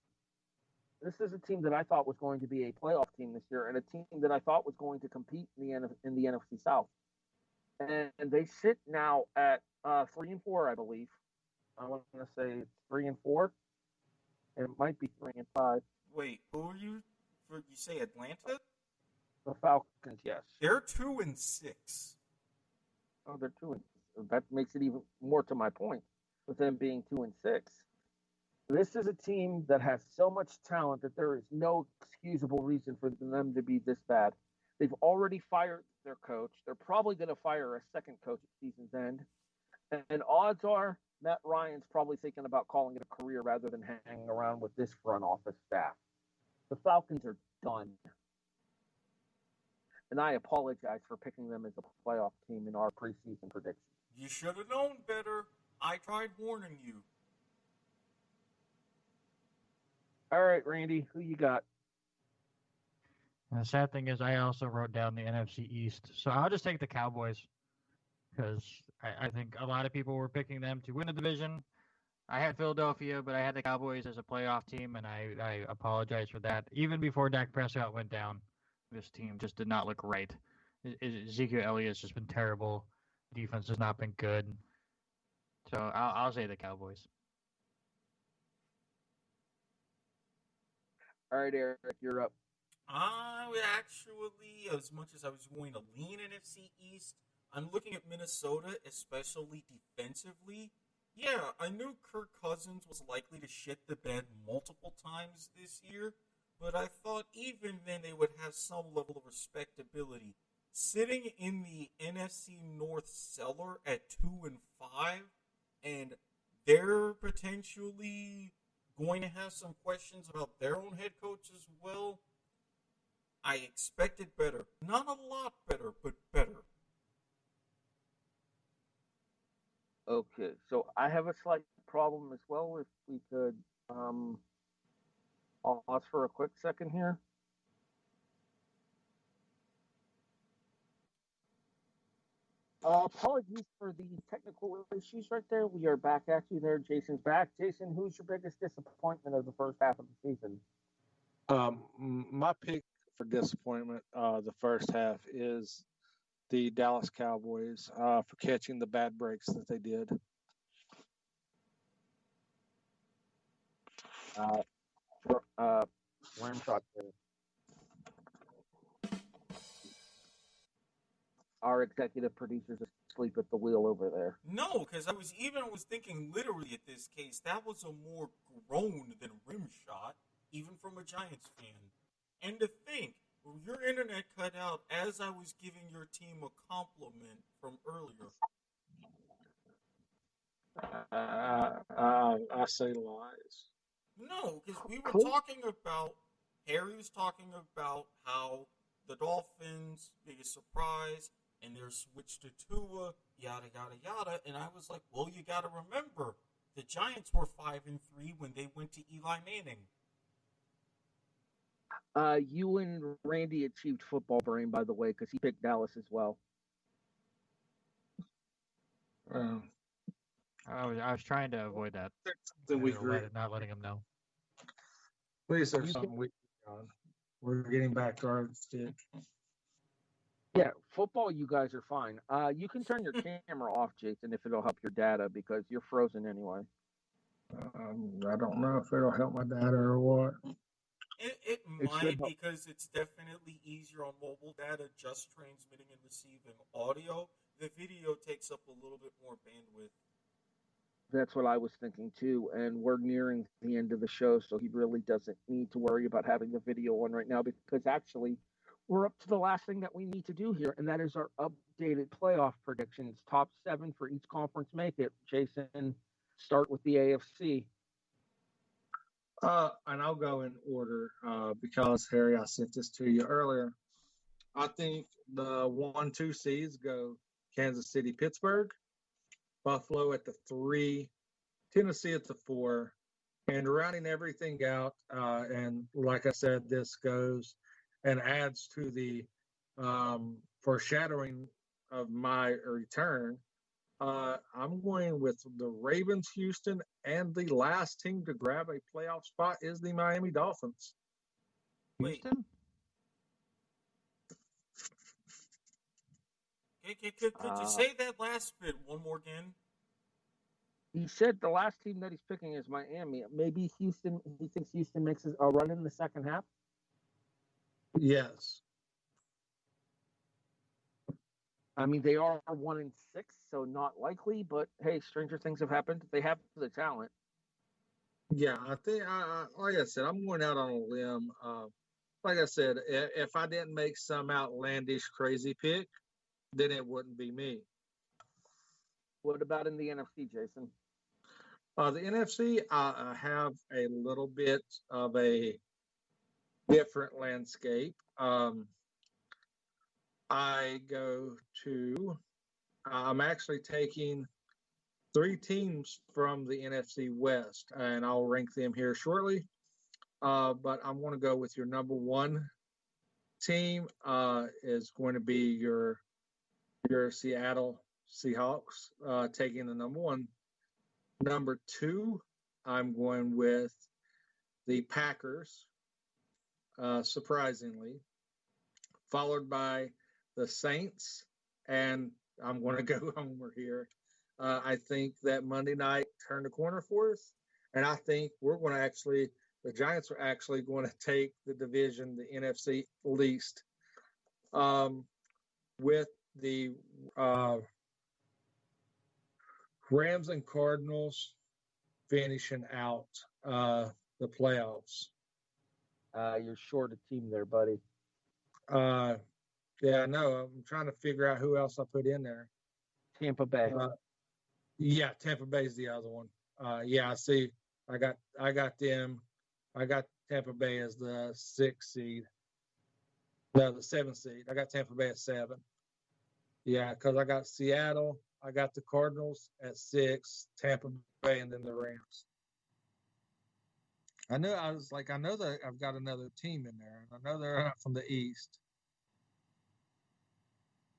was going to be a playoff team this year, and a team that I thought was going to compete in the NFC South. And they sit now at 3-4, I believe. I want to say it's 3-4. It might be 3-5. Wait, who are you? You say Atlanta? The Falcons, yes. They're 2-6. Oh, they're 2-6. That makes it even more to my point, with them being 2-6. This is a team that has so much talent that there is no excusable reason for them to be this bad. They've already fired their coach. They're probably going to fire a second coach at season's end. And odds are Matt Ryan's probably thinking about calling it a career rather than hanging around with this front office staff. The Falcons are done. And I apologize for picking them as a playoff team in our preseason predictions. You should have known better. I tried warning you. All right, Randy, who you got? And the sad thing is I also wrote down the NFC East. So I'll just take the Cowboys because I think a lot of people were picking them to win the division. I had Philadelphia, but I had the Cowboys as a playoff team, and I apologize for that. Even before Dak Prescott went down, this team just did not look right. Ezekiel Elliott's just been terrible. Defense has not been good. So I'll say the Cowboys. All right, Eric, you're up. I would actually, as much as I was going to lean NFC East, I'm looking at Minnesota, especially defensively. Yeah, I knew Kirk Cousins was likely to shit the bed multiple times this year, but I thought even then they would have some level of respectability. Sitting in the NFC North cellar at 2-5, and they're potentially going to have some questions about their own head coach as well. I expected better. Not a lot better, but better. Okay, so I have a slight problem as well. If we could um, pause for a quick second here. Apologies for the technical issues right there. We are back at you there. Jason's back. Jason, who's your biggest disappointment of the first half of the season? My pick for disappointment the first half is the Dallas Cowboys for catching the bad breaks that they did. One shot there. Our executive producer's asleep at the wheel over there. No, because I was thinking literally at this case, that was a more groan than rim shot, even from a Giants fan. And to think, your internet cut out as I was giving your team a compliment from earlier. I say lies. No, because we were talking about, Harry was talking about how the Dolphins' biggest surprise and their switch to Tua, yada, yada, yada. And I was like, well, you got to remember, the Giants were 5-3 when they went to Eli Manning. You and Randy achieved football brain, by the way, because he picked Dallas as well. I was trying to avoid that. Not letting him know. Please, there's something we on. We're getting back to our stick. Yeah, football, you guys are fine. You can turn your camera off, Jason, if it'll help your data, because you're frozen anyway. I don't know if it'll help my data or what. It might, because it's definitely easier on mobile data just transmitting and receiving audio. The video takes up a little bit more bandwidth. That's what I was thinking too, and we're nearing the end of the show, so he really doesn't need to worry about having the video on right now, because actually we're up to the last thing that we need to do here, and that is our updated playoff predictions. Top 7 for each conference make it. Jason, start with the AFC. And I'll go in order because, Harry, I sent this to you earlier. I think the 1-2 seeds go Kansas City, Pittsburgh, Buffalo at the 3, Tennessee at the 4, and rounding everything out. And like I said, this goes and adds to the foreshadowing of my return. I'm going with the Ravens, Houston, and the last team to grab a playoff spot is the Miami Dolphins. Houston? Could you say that last bit one more again? He said the last team that he's picking is Miami. Maybe Houston. He thinks Houston makes a run in the second half. Yes. I mean, they are 1-6, so not likely. But hey, stranger things have happened. They have the talent. Yeah, I think, like I said, I'm going out on a limb. Like I said, if I didn't make some outlandish, crazy pick, then it wouldn't be me. What about in the NFC, Jason? The NFC, I have a little bit of a different landscape. I'm actually taking 3 teams from the NFC West, and I'll rank them here shortly. But I'm going to go with your number 1 team is going to be your Seattle Seahawks, taking the number 1. Number 2, I'm going with the Packers, surprisingly, followed by the Saints, and I'm going to go Homer here. I think that Monday night turned a corner for us, and I think we're going to actually The Giants are actually going to take the division, the NFC least, with the Rams and Cardinals finishing out the playoffs. You're short a team there, buddy. Yeah, I know. I'm trying to figure out who else I put in there. Tampa Bay. Yeah, Tampa Bay is the other one. Yeah, I see. I got them. I got Tampa Bay as the 6th seed. No, the 7th seed. I got Tampa Bay at 7. Yeah, because I got Seattle. I got the Cardinals at 6, Tampa Bay, and then the Rams. I know that I've got another team in there. I know they're not from the East.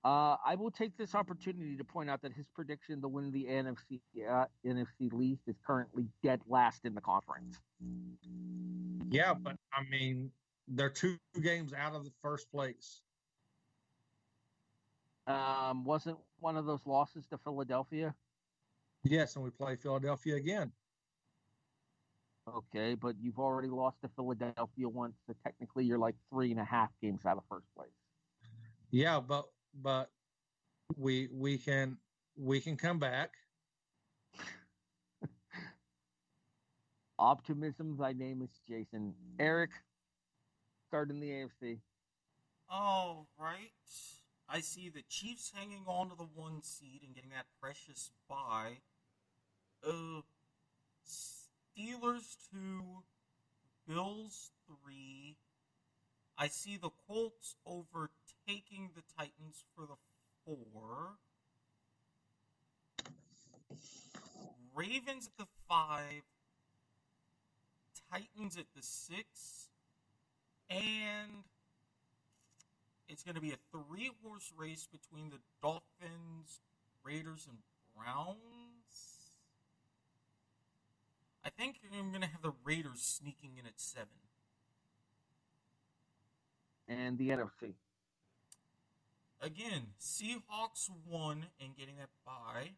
I will take this opportunity to point out that his prediction to win the NFC least is currently dead last in the conference. Yeah, but I mean, they're 2 games out of the first place. Wasn't one of those losses to Philadelphia? Yes, and we play Philadelphia again. Okay, but you've already lost to Philadelphia once, so technically you're like 3.5 games out of first place. Yeah, but we can come back. Optimism, thy name is Jason. Erik, starting the AFC. All right. I see the Chiefs hanging on to the 1 seed and getting that precious bye. Steelers 2, Bills 3. I see the Colts overtaking the Titans for the 4. Ravens at the 5. Titans at the 6. And it's going to be a 3-horse race between the Dolphins, Raiders, and Browns. I think I'm going to have the Raiders sneaking in at 7. And the NFC. Again, Seahawks 1 and getting that bye.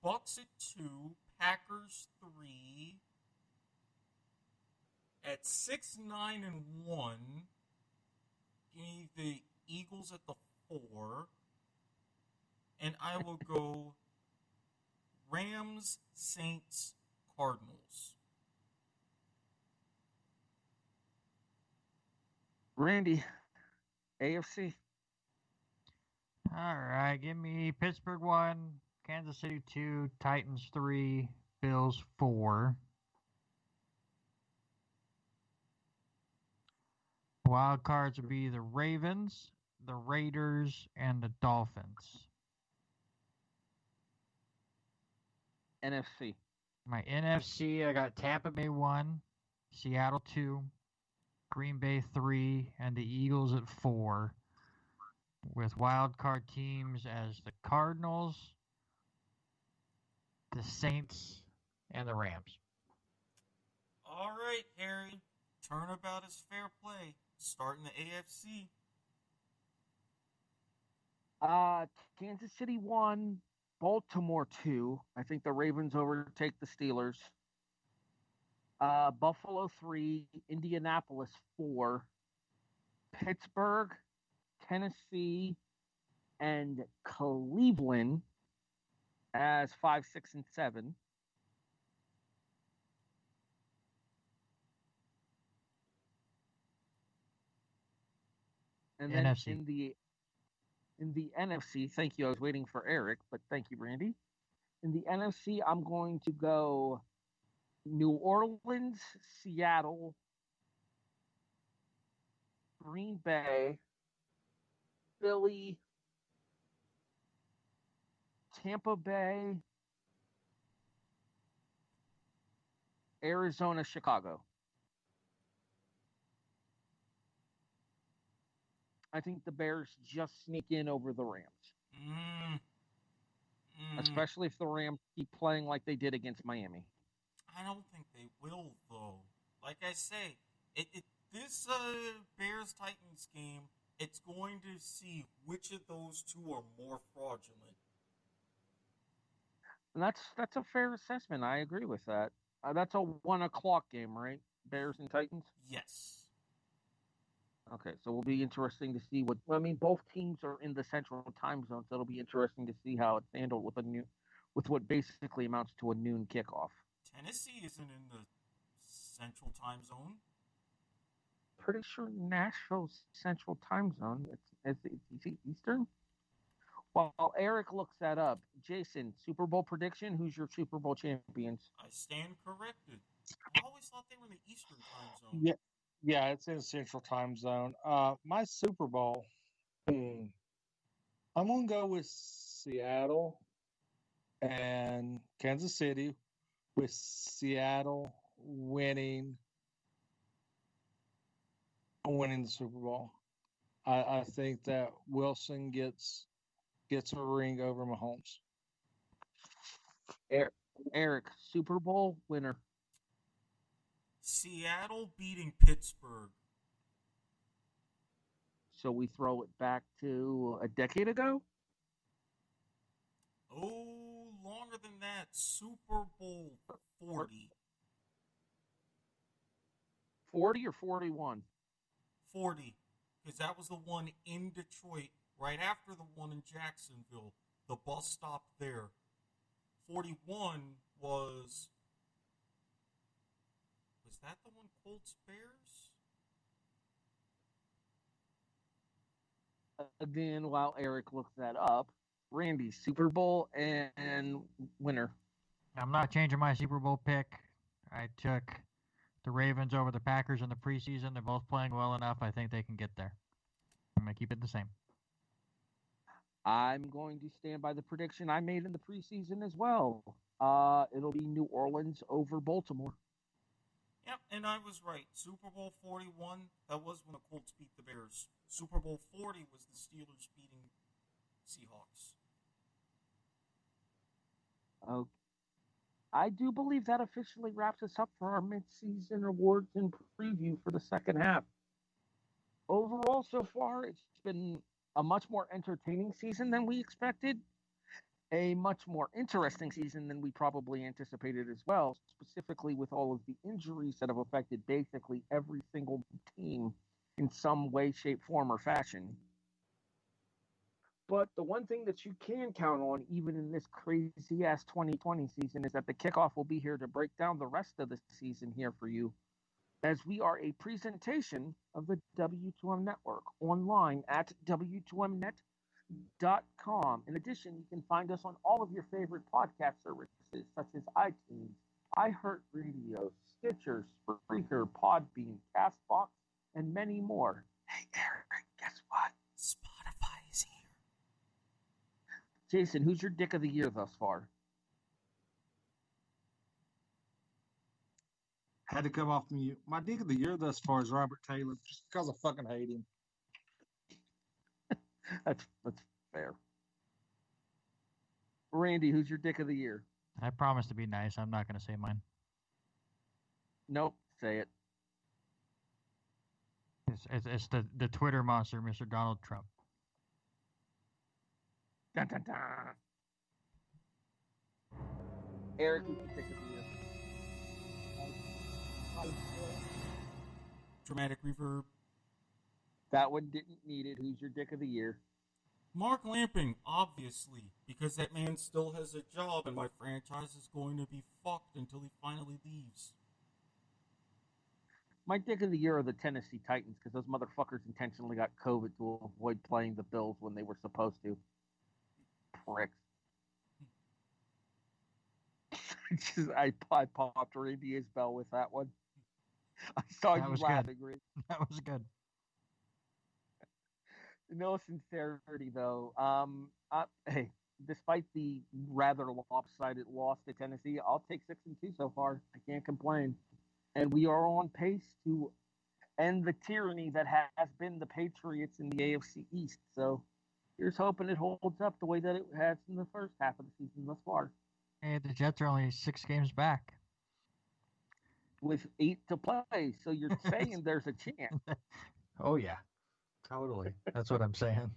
Bucks at 2. Packers 3. At 6, 9, and 1. Give me the Eagles at the 4. And I will go Rams, Saints, Cardinals. Randy, AFC. All right, give me Pittsburgh 1, Kansas City 2, Titans 3, Bills 4. Wild cards would be the Ravens, the Raiders, and the Dolphins. NFC. My NFC, I got Tampa Bay 1, Seattle 2, Green Bay 3, and the Eagles at 4. With wild card teams as the Cardinals, the Saints, and the Rams. All right, Harry. Turnabout is fair play. Starting the AFC. Kansas City 1, Baltimore 2. I think the Ravens overtake the Steelers. Buffalo 3, Indianapolis 4. Pittsburgh, Tennessee, and Cleveland as 5, 6, and 7. And then NFC. in the NFC, thank you. I was waiting for Erik, but thank you, Randy. In the NFC, I'm going to go New Orleans, Seattle, Green Bay, Philly, Tampa Bay, Arizona, Chicago. I think the Bears just sneak in over the Rams. Especially if the Rams keep playing like they did against Miami. I don't think they will, though. Like I say, this Bears-Titans game, it's going to see which of those two are more fraudulent. And that's a fair assessment. I agree with that. That's a 1:00 game, right? Bears and Titans? Yes. Okay, so it'll be interesting to see what. I mean, both teams are in the Central Time Zone, so it'll be interesting to see how it's handled with what basically amounts to a noon kickoff. Tennessee isn't in the Central Time Zone. Pretty sure Nashville's Central Time Zone. It's Eastern. While Erik looks that up, Jason, Super Bowl prediction. Who's your Super Bowl champions? I stand corrected. I always thought they were in the Eastern Time Zone. Yeah, it's in Central Time Zone. My Super Bowl, I'm gonna go with Seattle and Kansas City, with Seattle winning the Super Bowl. I think that Wilson gets a ring over Mahomes. Erik, Super Bowl winner. Seattle beating Pittsburgh. So we throw it back to a decade ago? Oh, longer than that. Super Bowl 40. 40 or 41? 40. Because that was the one in Detroit right after the one in Jacksonville. The bus stopped there. 41 was that the one Colts Bears? Again, while Erik looks that up, Randy, Super Bowl and winner. I'm not changing my Super Bowl pick. I took the Ravens over the Packers in the preseason. They're both playing well enough. I think they can get there. I'm going to keep it the same. I'm going to stand by the prediction I made in the preseason as well. It'll be New Orleans over Baltimore. Yep, and I was right. Super Bowl 41, that was when the Colts beat the Bears. Super Bowl 40 was the Steelers beating Seahawks. Okay. I do believe that officially wraps us up for our mid-season awards and preview for the second half. Overall, so far, it's been a much more entertaining season than we expected. A much more interesting season than we probably anticipated as well, specifically with all of the injuries that have affected basically every single team in some way, shape, form, or fashion. But the one thing that you can count on, even in this crazy-ass 2020 season, is that the kickoff will be here to break down the rest of the season here for you, as we are a presentation of the W2M Network online at W2Mnet.com. In addition, you can find us on all of your favorite podcast services, such as iTunes, iHeartRadio, Stitcher, Spreaker, Podbean, CastBox, and many more. Hey, Erik, guess what? Spotify is here. Jason, who's your dick of the year thus far? Had to come off mute. My dick of the year thus far is Robert Taylor, just because I fucking hate him. That's fair. Randy, who's your dick of the year? I promise to be nice. I'm not going to say mine. Nope, say it. It's the Twitter monster, Mr. Donald Trump. Dun, dun, dun. Erik, who's your dick of the year? Dramatic reverb. That one didn't need it. Who's your dick of the year? Mark Lamping, obviously, because that man still has a job and my franchise is going to be fucked until he finally leaves. My dick of the year are the Tennessee Titans, because those motherfuckers intentionally got COVID to avoid playing the Bills when they were supposed to. Pricks. I popped Randy Isbelle with that one. I saw you laughing, Randy. That was good. No sincerity, though. Hey, despite the rather lopsided loss to Tennessee, I'll take 6-2 so far. I can't complain. And we are on pace to end the tyranny that has been the Patriots in the AFC East. So here's hoping it holds up the way that it has in the first half of the season thus far. Hey, the Jets are only 6 games back. With 8 to play, so you're saying there's a chance. Oh, yeah. Totally. That's what I'm saying.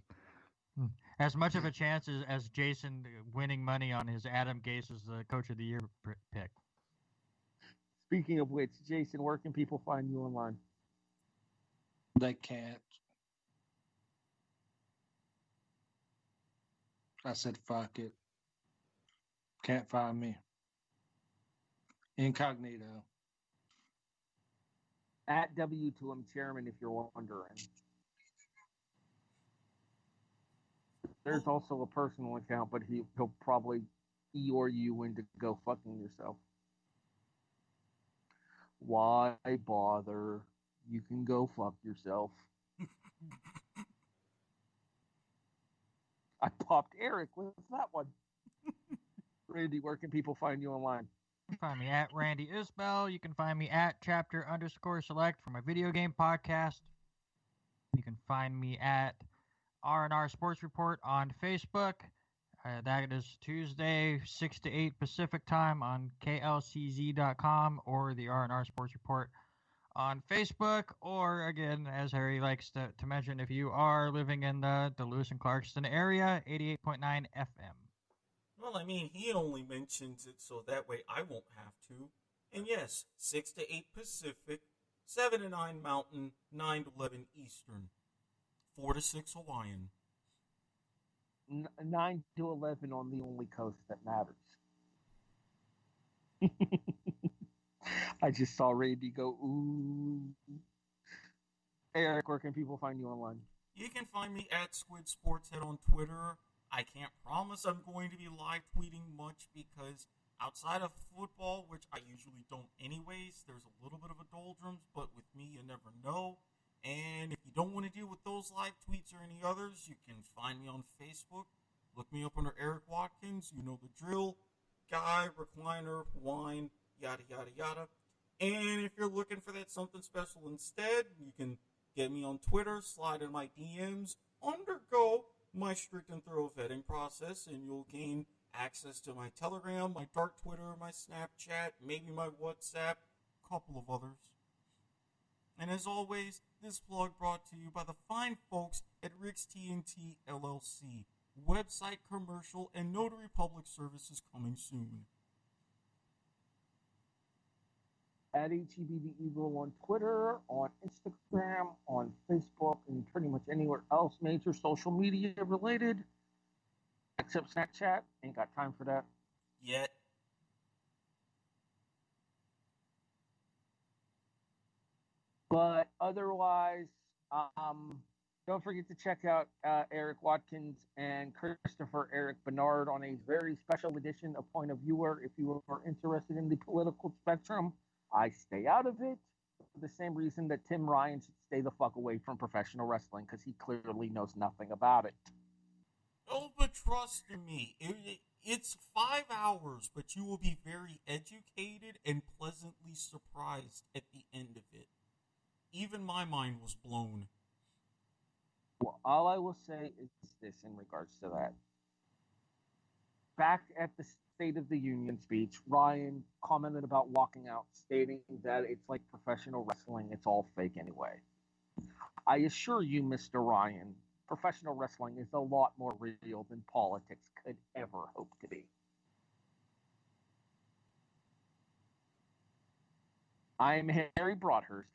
As much of a chance as Jason winning money on his Adam Gase as the Coach of the Year pick. Speaking of which, Jason, where can people find you online? They can't. I said, fuck it. Can't find me. Incognito. At W2M Chairman, if you're wondering. There's also a personal account, but he'll probably Eeyore you into go fucking yourself. Why bother? You can go fuck yourself. I popped Erik with that one. Randy, where can people find you online? You can find me at Randy Isbelle. You can find me at chapter_select for my video game podcast. You can find me at R&R Sports Report on Facebook. That is Tuesday, 6 to 8 Pacific time on klcz.com or the R&R Sports Report on Facebook. Or, again, as Harry likes to mention, if you are living in the Lewis and Clarkston area, 88.9 FM. Well, I mean, he only mentions it so that way I won't have to. And yes, 6 to 8 Pacific, 7 to 9 Mountain, 9 to 11 Eastern, 4 to 6 Hawaiian. 9 to 11 on the only coast that matters. I just saw Randy go, ooh. Erik, where can people find you online? You can find me at Squid Sportshead on Twitter. I can't promise I'm going to be live tweeting much because outside of football, which I usually don't anyways, there's a little bit of a doldrums, but with me, you never know. And if you don't want to deal with those live tweets or any others, you can find me on Facebook. Look me up under Erik Watkins. You know the drill. Guy, recliner, wine, yada, yada, yada. And if you're looking for that something special instead, you can get me on Twitter, slide in my DMs, undergo my strict and thorough vetting process, and you'll gain access to my Telegram, my dark Twitter, my Snapchat, maybe my WhatsApp, a couple of others. And as always, this vlog brought to you by the fine folks at Rick's TNT LLC. Website, commercial, and notary public services coming soon. At HEB the Eagle on Twitter, on Instagram, on Facebook, and pretty much anywhere else major social media related, except Snapchat. Ain't got time for that yet. But otherwise, don't forget to check out Erik Watkins and Christopher Eric Bernard on a very special edition of Point of Viewer. If you are interested in the political spectrum, I stay out of it for the same reason that Tim Ryan should stay the fuck away from professional wrestling, because he clearly knows nothing about it. Oh, but trust me, it's 5 hours, but you will be very educated and pleasantly surprised at the end of it. Even my mind was blown. Well, all I will say is this in regards to that. Back at the State of the Union speech, Ryan commented about walking out, stating that it's like professional wrestling, it's all fake anyway. I assure you, Mr. Ryan, professional wrestling is a lot more real than politics could ever hope to be. I'm Harry Broadhurst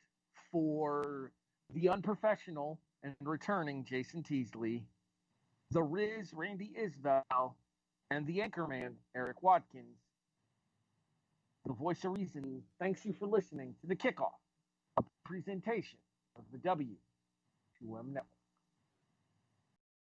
for the unprofessional and returning Jason Teasley, the Riz Randy Isbelle, and the anchorman Erik Watkins. The voice of reason thanks you for listening to The Kickoff, a presentation of the W2M Network.